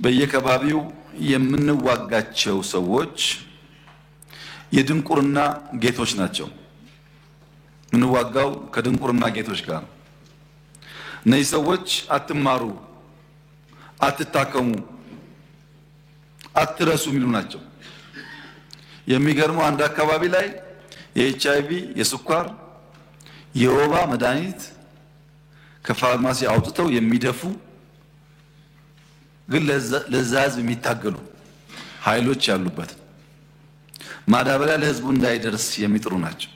በየከባቢው የምንዋጋቸው ሰዎች የድንቁርና ጌቶች ናቸው። የምንዋጋው ከድንቁርና ጌቶች ጋር ነው። እነዚህ ሰዎች አትማሩ፣ አትታከሙ፣ አትረሱ የሚሉ ናቸው። የሚገርመው አንድ አካባቢ ላይ የኤችአይቪ፣ የስኳር፣ የወባ መድኃኒት ከፋርማሲ አውጥተው የሚደፉ ግን ለዛ ህዝብ የሚታገሉ ኃይሎች ያሉበት ማዳበሪያ ለህዝቡ እንዳይደርስ የሚጥሩ ናቸው።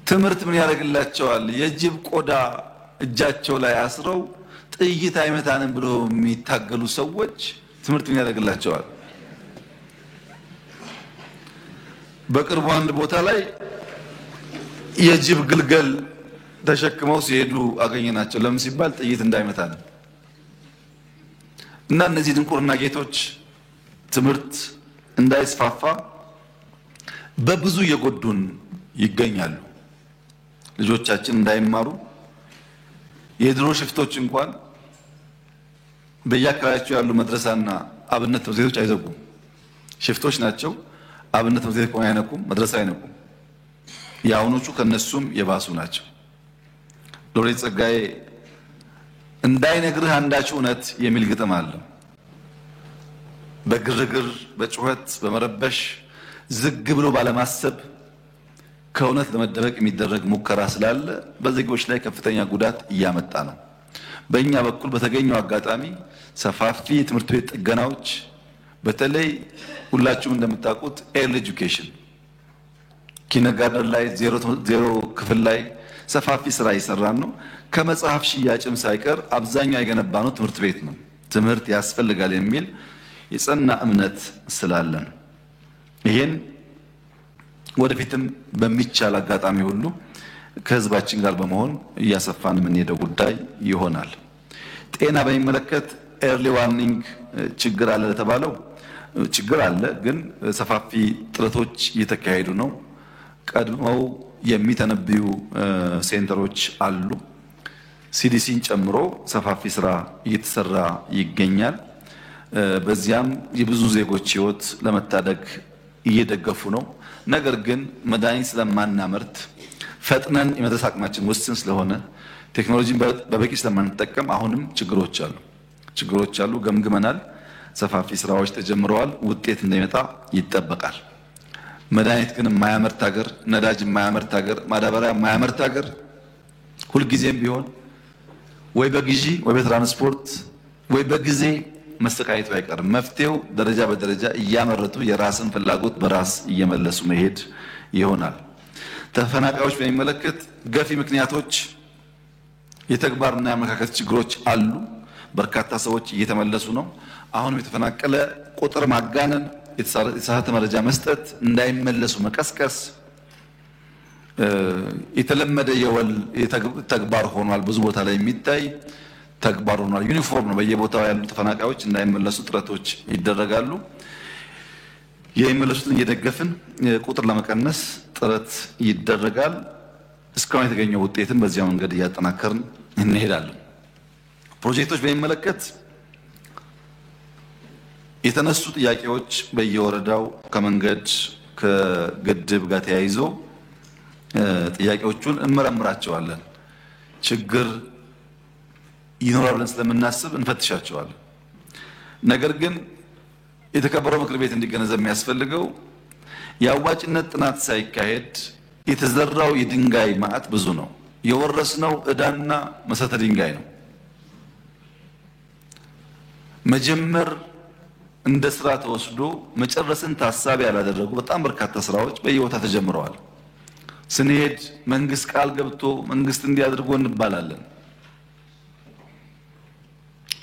ትምህርት ምን ያደርግላቸዋል? የጅብ ቆዳ እጃቸው ላይ አስረው ጥይት አይመታንም ብሎ የሚታገሉ ሰዎች ትምህርት ምን ያደርግላቸዋል? በቅርቡ አንድ ቦታ ላይ የጅብ ግልገል ተሸክመው ሲሄዱ አገኘናቸው። ለምን ሲባል ጥይት እንዳይመታን እና እነዚህ ድንቁርና ጌቶች ትምህርት እንዳይስፋፋ በብዙ እየጎዱን ይገኛሉ። ልጆቻችን እንዳይማሩ የድሮ ሽፍቶች እንኳን በየአካባቢያቸው ያሉ መድረሳና አብነት ትምህርት ቤቶች አይዘጉም። ሽፍቶች ናቸው። አብነት ትምህርት ቤት ቆሞ አይነቁም፣ መድረሳ አይነቁም። የአሁኖቹ ከነሱም የባሱ ናቸው። ሎሬት ጸጋዬ እንዳይነግርህ አንዳች እውነት የሚል ግጥም አለ። በግርግር በጩኸት በመረበሽ ዝግ ብሎ ባለማሰብ ከእውነት ለመደበቅ የሚደረግ ሙከራ ስላለ በዜጎች ላይ ከፍተኛ ጉዳት እያመጣ ነው። በእኛ በኩል በተገኘው አጋጣሚ ሰፋፊ የትምህርት ቤት ጥገናዎች፣ በተለይ ሁላችሁም እንደምታውቁት ኤርሊ ኤጁኬሽን ኪንደርጋርተን ላይ ዜሮ ክፍል ላይ ሰፋፊ ስራ እየሰራን ነው። ከመጽሐፍ ሽያጭም ሳይቀር አብዛኛው የገነባነው ትምህርት ቤት ነው። ትምህርት ያስፈልጋል የሚል የጸና እምነት ስላለን ይሄን ወደፊትም በሚቻል አጋጣሚ ሁሉ ከህዝባችን ጋር በመሆን እያሰፋን የምንሄደው ጉዳይ ይሆናል። ጤና በሚመለከት ኤርሊ ዋርኒንግ ችግር አለ ለተባለው ችግር አለ፣ ግን ሰፋፊ ጥረቶች እየተካሄዱ ነው። ቀድመው የሚተነብዩ ሴንተሮች አሉ። ሲዲሲን ጨምሮ ሰፋፊ ስራ እየተሰራ ይገኛል። በዚያም የብዙ ዜጎች ህይወት ለመታደግ እየደገፉ ነው። ነገር ግን መድኃኒት ስለማናመርት ፈጥነን የመድረስ አቅማችን ውስን ስለሆነ ቴክኖሎጂን በበቂ ስለማንጠቀም አሁንም ችግሮች አሉ። ገምግመናል። ሰፋፊ ስራዎች ተጀምረዋል። ውጤት እንደሚመጣ ይጠበቃል። መድኃኒት ግን የማያመርት ሀገር፣ ነዳጅ የማያመርት ሀገር፣ ማዳበሪያ የማያመርት ሀገር ሁልጊዜም ቢሆን ወይ በግዢ ወይ በትራንስፖርት ወይ በጊዜ መሰቃየቱ አይቀርም። መፍትሄው ደረጃ በደረጃ እያመረቱ የራስን ፍላጎት በራስ እየመለሱ መሄድ ይሆናል። ተፈናቃዮች በሚመለከት ገፊ ምክንያቶች፣ የተግባርና የአመለካከት ችግሮች አሉ። በርካታ ሰዎች እየተመለሱ ነው። አሁንም የተፈናቀለ ቁጥር ማጋነን፣ የተሳሳተ መረጃ መስጠት፣ እንዳይመለሱ መቀስቀስ የተለመደ የወል ተግባር ሆኗል። ብዙ ቦታ ላይ የሚታይ ተግባር ሆኗል። ዩኒፎርም ነው። በየቦታው ያሉ ተፈናቃዮች እንዳይመለሱ ጥረቶች ይደረጋሉ። የሚመለሱትን እየደገፍን ቁጥር ለመቀነስ ጥረት ይደረጋል። እስካሁን የተገኘው ውጤትም በዚያ መንገድ እያጠናከርን እንሄዳለን። ፕሮጀክቶች በሚመለከት የተነሱ ጥያቄዎች በየወረዳው ከመንገድ ከግድብ ጋር ተያይዞ ጥያቄዎቹን እንመረምራቸዋለን። ችግር ይኖራል ብለን ስለምናስብ እንፈትሻቸዋለን። ነገር ግን የተከበረው ምክር ቤት እንዲገነዘብ የሚያስፈልገው የአዋጭነት ጥናት ሳይካሄድ የተዘራው የድንጋይ ማዕት ብዙ ነው። የወረስነው ዕዳና መሰረተ ድንጋይ ነው። መጀመር እንደ ስራ ተወስዶ መጨረስን ታሳቢ ያላደረጉ በጣም በርካታ ስራዎች በየቦታ ተጀምረዋል። ስንሄድ መንግስት ቃል ገብቶ መንግስት እንዲያደርጎ እንባላለን።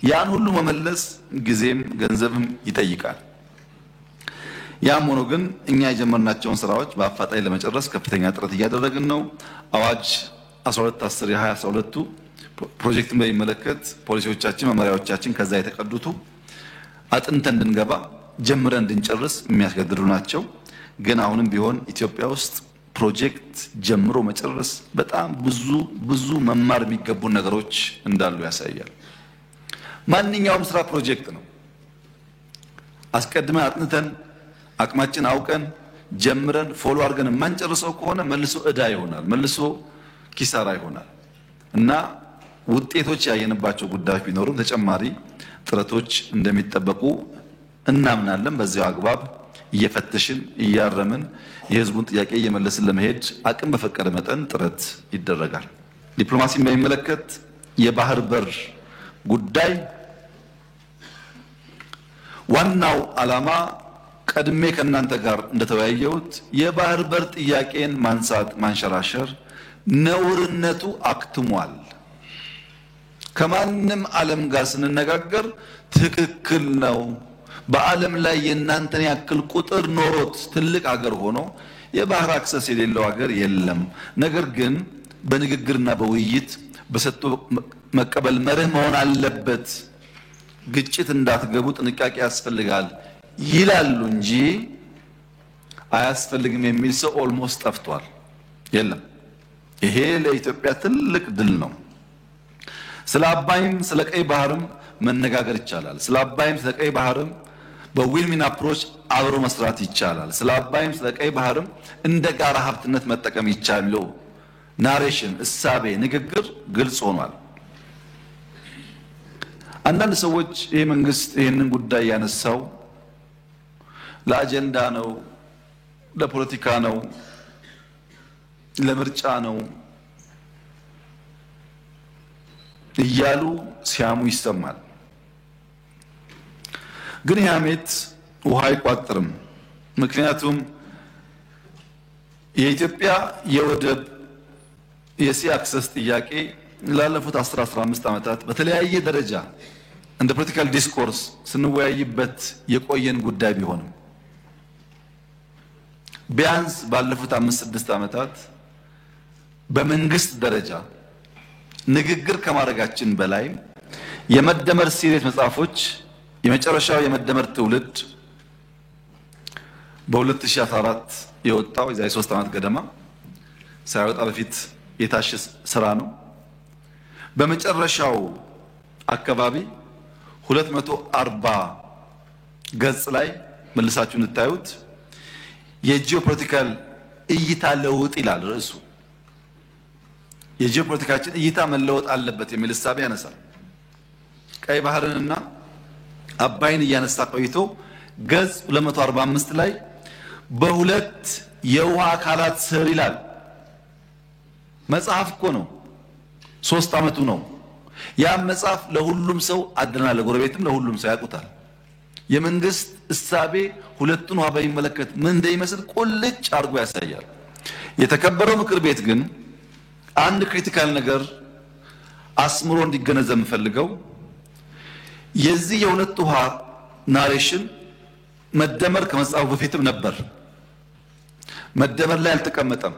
ያን ሁሉ መመለስ ጊዜም ገንዘብም ይጠይቃል። ያም ሆኖ ግን እኛ የጀመርናቸውን ስራዎች በአፋጣኝ ለመጨረስ ከፍተኛ ጥረት እያደረግን ነው። አዋጅ 12/10/2012 ፕሮጀክትን በሚመለከት ፖሊሲዎቻችን፣ መመሪያዎቻችን ከዛ የተቀዱቱ አጥንተን እንድንገባ ጀምረን እንድንጨርስ የሚያስገድዱ ናቸው። ግን አሁንም ቢሆን ኢትዮጵያ ውስጥ ፕሮጀክት ጀምሮ መጨረስ በጣም ብዙ መማር የሚገቡ ነገሮች እንዳሉ ያሳያል። ማንኛውም ስራ ፕሮጀክት ነው። አስቀድመን አጥንተን አቅማችን አውቀን ጀምረን ፎሎ አድርገን የማንጨርሰው ከሆነ መልሶ ዕዳ ይሆናል፣ መልሶ ኪሳራ ይሆናል እና ውጤቶች ያየንባቸው ጉዳዮች ቢኖሩም ተጨማሪ ጥረቶች እንደሚጠበቁ እናምናለን። በዚያው አግባብ እየፈተሽን እያረምን የህዝቡን ጥያቄ እየመለስን ለመሄድ አቅም በፈቀደ መጠን ጥረት ይደረጋል። ዲፕሎማሲን በሚመለከት የባህር በር ጉዳይ ዋናው ዓላማ ቀድሜ ከእናንተ ጋር እንደተወያየሁት የባህር በር ጥያቄን ማንሳት ማንሸራሸር ነውርነቱ አክትሟል። ከማንም ዓለም ጋር ስንነጋገር ትክክል ነው። በዓለም ላይ የእናንተን ያክል ቁጥር ኖሮት ትልቅ ሀገር ሆኖ የባህር አክሰስ የሌለው ሀገር የለም። ነገር ግን በንግግርና በውይይት በሰጥቶ መቀበል መርህ መሆን አለበት። ግጭት እንዳትገቡ ጥንቃቄ ያስፈልጋል ይላሉ እንጂ አያስፈልግም የሚል ሰው ኦልሞስት ጠፍቷል። የለም። ይሄ ለኢትዮጵያ ትልቅ ድል ነው። ስለ አባይም ስለ ቀይ ባህርም መነጋገር ይቻላል። ስለ አባይም ስለ ቀይ ባህርም በዊን-ዊን አፕሮች አብሮ መስራት ይቻላል። ስለ አባይም ስለ ቀይ ባህርም እንደ ጋራ ሀብትነት መጠቀም ይቻላል። ናሬሽን፣ እሳቤ፣ ንግግር ግልጽ ሆኗል። አንዳንድ ሰዎች ይሄ መንግስት ይሄንን ጉዳይ ያነሳው ለአጀንዳ ነው፣ ለፖለቲካ ነው፣ ለምርጫ ነው እያሉ ሲያሙ ይሰማል። ግን ይህ ሐሜት ውሃ አይቋጥርም። ምክንያቱም የኢትዮጵያ የወደብ የሲ አክሰስ ጥያቄ ላለፉት 10-15 ዓመታት በተለያየ ደረጃ እንደ ፖለቲካል ዲስኮርስ ስንወያይበት የቆየን ጉዳይ ቢሆንም ቢያንስ ባለፉት 5-6 ዓመታት በመንግስት ደረጃ ንግግር ከማድረጋችን በላይ የመደመር ሲሪየስ መጽሐፎች የመጨረሻው የመደመር ትውልድ በ2014 የወጣው የዛሬ 3 ዓመት ገደማ ሳይወጣ በፊት የታሸ ስራ ነው። በመጨረሻው አካባቢ 240 ገጽ ላይ መልሳችሁ እንታዩት የጂኦፖለቲካል እይታ ለውጥ ይላል ርዕሱ። የጂኦፖለቲካችን እይታ መለወጥ አለበት የሚል ሐሳብ ያነሳል። ቀይ ባህርንና አባይን እያነሳ ቆይቶ ገጽ 245 ላይ በሁለት የውሃ አካላት ስር ይላል። መጽሐፍ እኮ ነው፣ 3 ዓመቱ ነው። ያ መጽሐፍ ለሁሉም ሰው አድርገናል፣ ለጎረቤትም ለሁሉም ሰው ያውቁታል። የመንግስት እሳቤ ሁለቱን ውሃ በሚመለከት ምን እንደሚመስል ቁልጭ አድርጎ ያሳያል። የተከበረው ምክር ቤት ግን አንድ ክሪቲካል ነገር አስምሮ እንዲገነዘብ የምፈልገው የዚህ የሁለት ውሃ ናሬሽን መደመር ከመጽሐፉ በፊትም ነበር። መደመር ላይ አልተቀመጠም።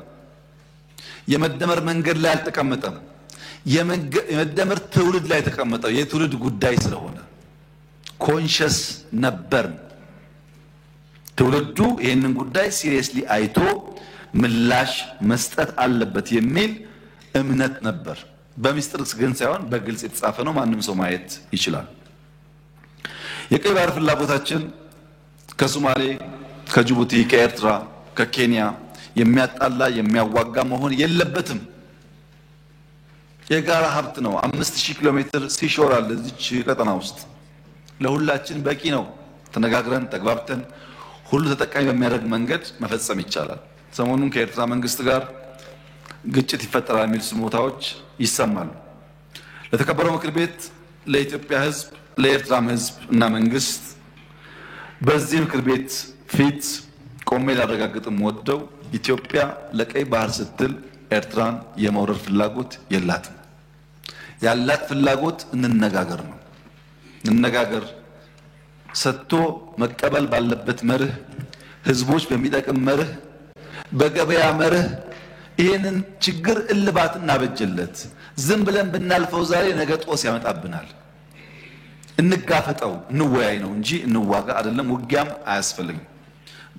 የመደመር መንገድ ላይ አልተቀመጠም። የመደመር ትውልድ ላይ ተቀመጠው። የትውልድ ጉዳይ ስለሆነ ኮንሸስ ነበር። ትውልዱ ይህንን ጉዳይ ሲሪየስሊ አይቶ ምላሽ መስጠት አለበት የሚል እምነት ነበር። በሚስጥር ግን ሳይሆን በግልጽ የተጻፈ ነው፣ ማንም ሰው ማየት ይችላል። የቀይ ባህር ፍላጎታችን ከሶማሌ፣ ከጅቡቲ፣ ከኤርትራ፣ ከኬንያ የሚያጣላ የሚያዋጋ መሆን የለበትም። የጋራ ሀብት ነው። 5000 ኪሎ ሜትር ሲሾር አለ እዚች ቀጠና ውስጥ ለሁላችን በቂ ነው። ተነጋግረን ተግባብተን ሁሉ ተጠቃሚ በሚያደርግ መንገድ መፈጸም ይቻላል። ሰሞኑን ከኤርትራ መንግስት ጋር ግጭት ይፈጠራል የሚል ስሞታዎች ይሰማሉ። ለተከበረው ምክር ቤት፣ ለኢትዮጵያ ሕዝብ፣ ለኤርትራም ሕዝብ እና መንግስት በዚህ ምክር ቤት ፊት ቆሜ ላረጋግጥም ወደው ኢትዮጵያ ለቀይ ባህር ስትል ኤርትራን የመውረር ፍላጎት የላትም። ያላት ፍላጎት እንነጋገር ነው። እንነጋገር ሰጥቶ መቀበል ባለበት መርህ፣ ህዝቦች በሚጠቅም መርህ፣ በገበያ መርህ ይህንን ችግር እልባት እናበጀለት። ዝም ብለን ብናልፈው ዛሬ ነገ ጦስ ያመጣብናል። እንጋፈጠው፣ እንወያይ ነው እንጂ እንዋጋ አይደለም። ውጊያም አያስፈልግም።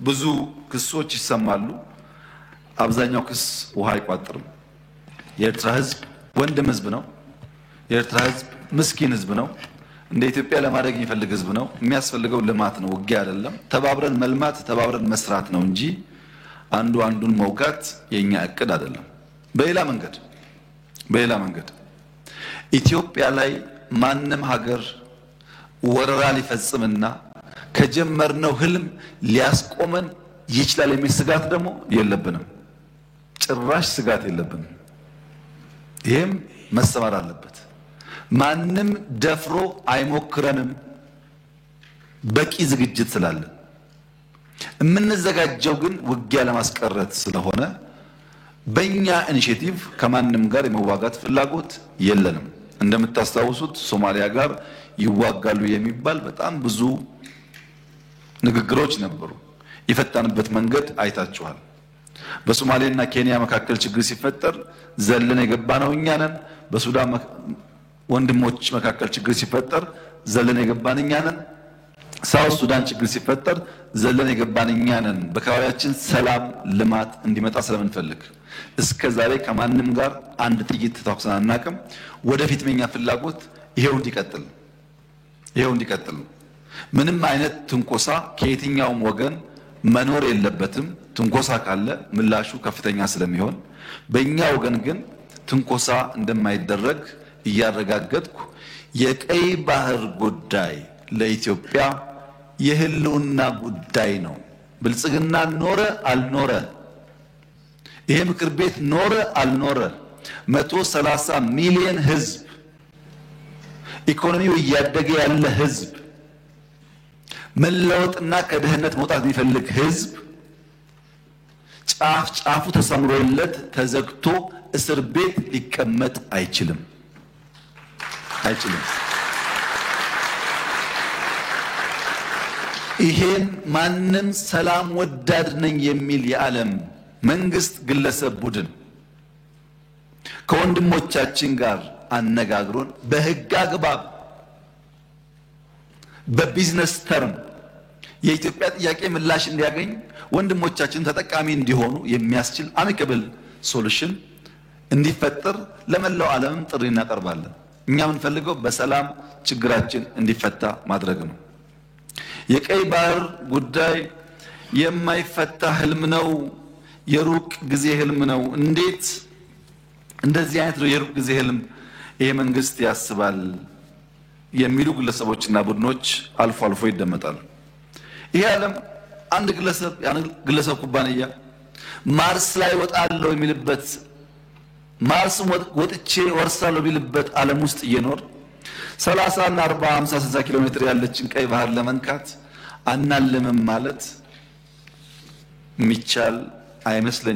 ብዙ ክሶች ይሰማሉ። አብዛኛው ክስ ውሃ አይቋጥርም። የኤርትራ ህዝብ ወንድም ህዝብ ነው። የኤርትራ ህዝብ ምስኪን ህዝብ ነው። እንደ ኢትዮጵያ ለማድረግ የሚፈልግ ህዝብ ነው። የሚያስፈልገው ልማት ነው፣ ውጊያ አይደለም። ተባብረን መልማት፣ ተባብረን መስራት ነው እንጂ አንዱ አንዱን መውጋት የኛ እቅድ አይደለም። በሌላ መንገድ ኢትዮጵያ ላይ ማንም ሀገር ወረራ ሊፈጽምና ከጀመርነው ህልም ሊያስቆመን ይችላል የሚል ስጋት ደግሞ የለብንም። ጭራሽ ስጋት የለብንም። ይሄም መሰማር አለበት። ማንም ደፍሮ አይሞክረንም። በቂ ዝግጅት ስላለን የምንዘጋጀው ግን ውጊያ ለማስቀረት ስለሆነ በእኛ ኢኒሼቲቭ ከማንም ጋር የመዋጋት ፍላጎት የለንም። እንደምታስታውሱት ሶማሊያ ጋር ይዋጋሉ የሚባል በጣም ብዙ ንግግሮች ነበሩ። የፈታንበት መንገድ አይታችኋል። በሶማሌና ኬንያ መካከል ችግር ሲፈጠር ዘለን የገባነው እኛ ነን። በሱዳን ወንድሞች መካከል ችግር ሲፈጠር ዘለን የገባን እኛ ነን። ሳውት ሱዳን ችግር ሲፈጠር ዘለን የገባን እኛ ነን። በአካባቢያችን ሰላም ልማት እንዲመጣ ስለምንፈልግ እስከ ዛሬ ከማንም ጋር አንድ ጥይት ተኩሰን አናውቅም። ወደፊት የኛ ፍላጎት ይሄው እንዲቀጥል። ምንም አይነት ትንኮሳ ከየትኛውም ወገን መኖር የለበትም። ትንኮሳ ካለ ምላሹ ከፍተኛ ስለሚሆን በእኛ ወገን ግን ትንኮሳ እንደማይደረግ እያረጋገጥኩ የቀይ ባህር ጉዳይ ለኢትዮጵያ የህልውና ጉዳይ ነው። ብልጽግና ኖረ አልኖረ፣ ይሄ ምክር ቤት ኖረ አልኖረ፣ 130 ሚሊዮን ህዝብ፣ ኢኮኖሚው እያደገ ያለ ህዝብ፣ መለወጥና ከድህነት መውጣት የሚፈልግ ህዝብ ጫፍ ጫፉ ተሰምሮለት ተዘግቶ እስር ቤት ሊቀመጥ አይችልም። ይሄን ማንም ሰላም ወዳድ ነኝ የሚል የዓለም መንግስት፣ ግለሰብ፣ ቡድን ከወንድሞቻችን ጋር አነጋግሮን በህግ አግባብ በቢዝነስ ተርም የኢትዮጵያ ጥያቄ ምላሽ እንዲያገኝ ወንድሞቻችን ተጠቃሚ እንዲሆኑ የሚያስችል አሚካብል ሶሉሽን እንዲፈጠር ለመላው ዓለም ጥሪ እናቀርባለን። እኛ የምንፈልገው በሰላም ችግራችን እንዲፈታ ማድረግ ነው። የቀይ ባህር ጉዳይ የማይፈታ ህልም ነው፣ የሩቅ ጊዜ ህልም ነው። እንዴት እንደዚህ አይነት የሩቅ ጊዜ ህልም ይሄ መንግስት ያስባል የሚሉ ግለሰቦችና ቡድኖች አልፎ አልፎ ይደመጣሉ። ይሄ ዓለም አንድ ግለሰብ ኩባንያ ማርስ ላይ ወጣለው የሚልበት ማርስ ወጥቼ ወርሳለው ቢልበት ዓለም ውስጥ እየኖር 30 እና 40 50 60 ኪሎ ሜትር ያለችን ቀይ ባህር ለመንካት አናልምም ማለት የሚቻል አይመስለኝም።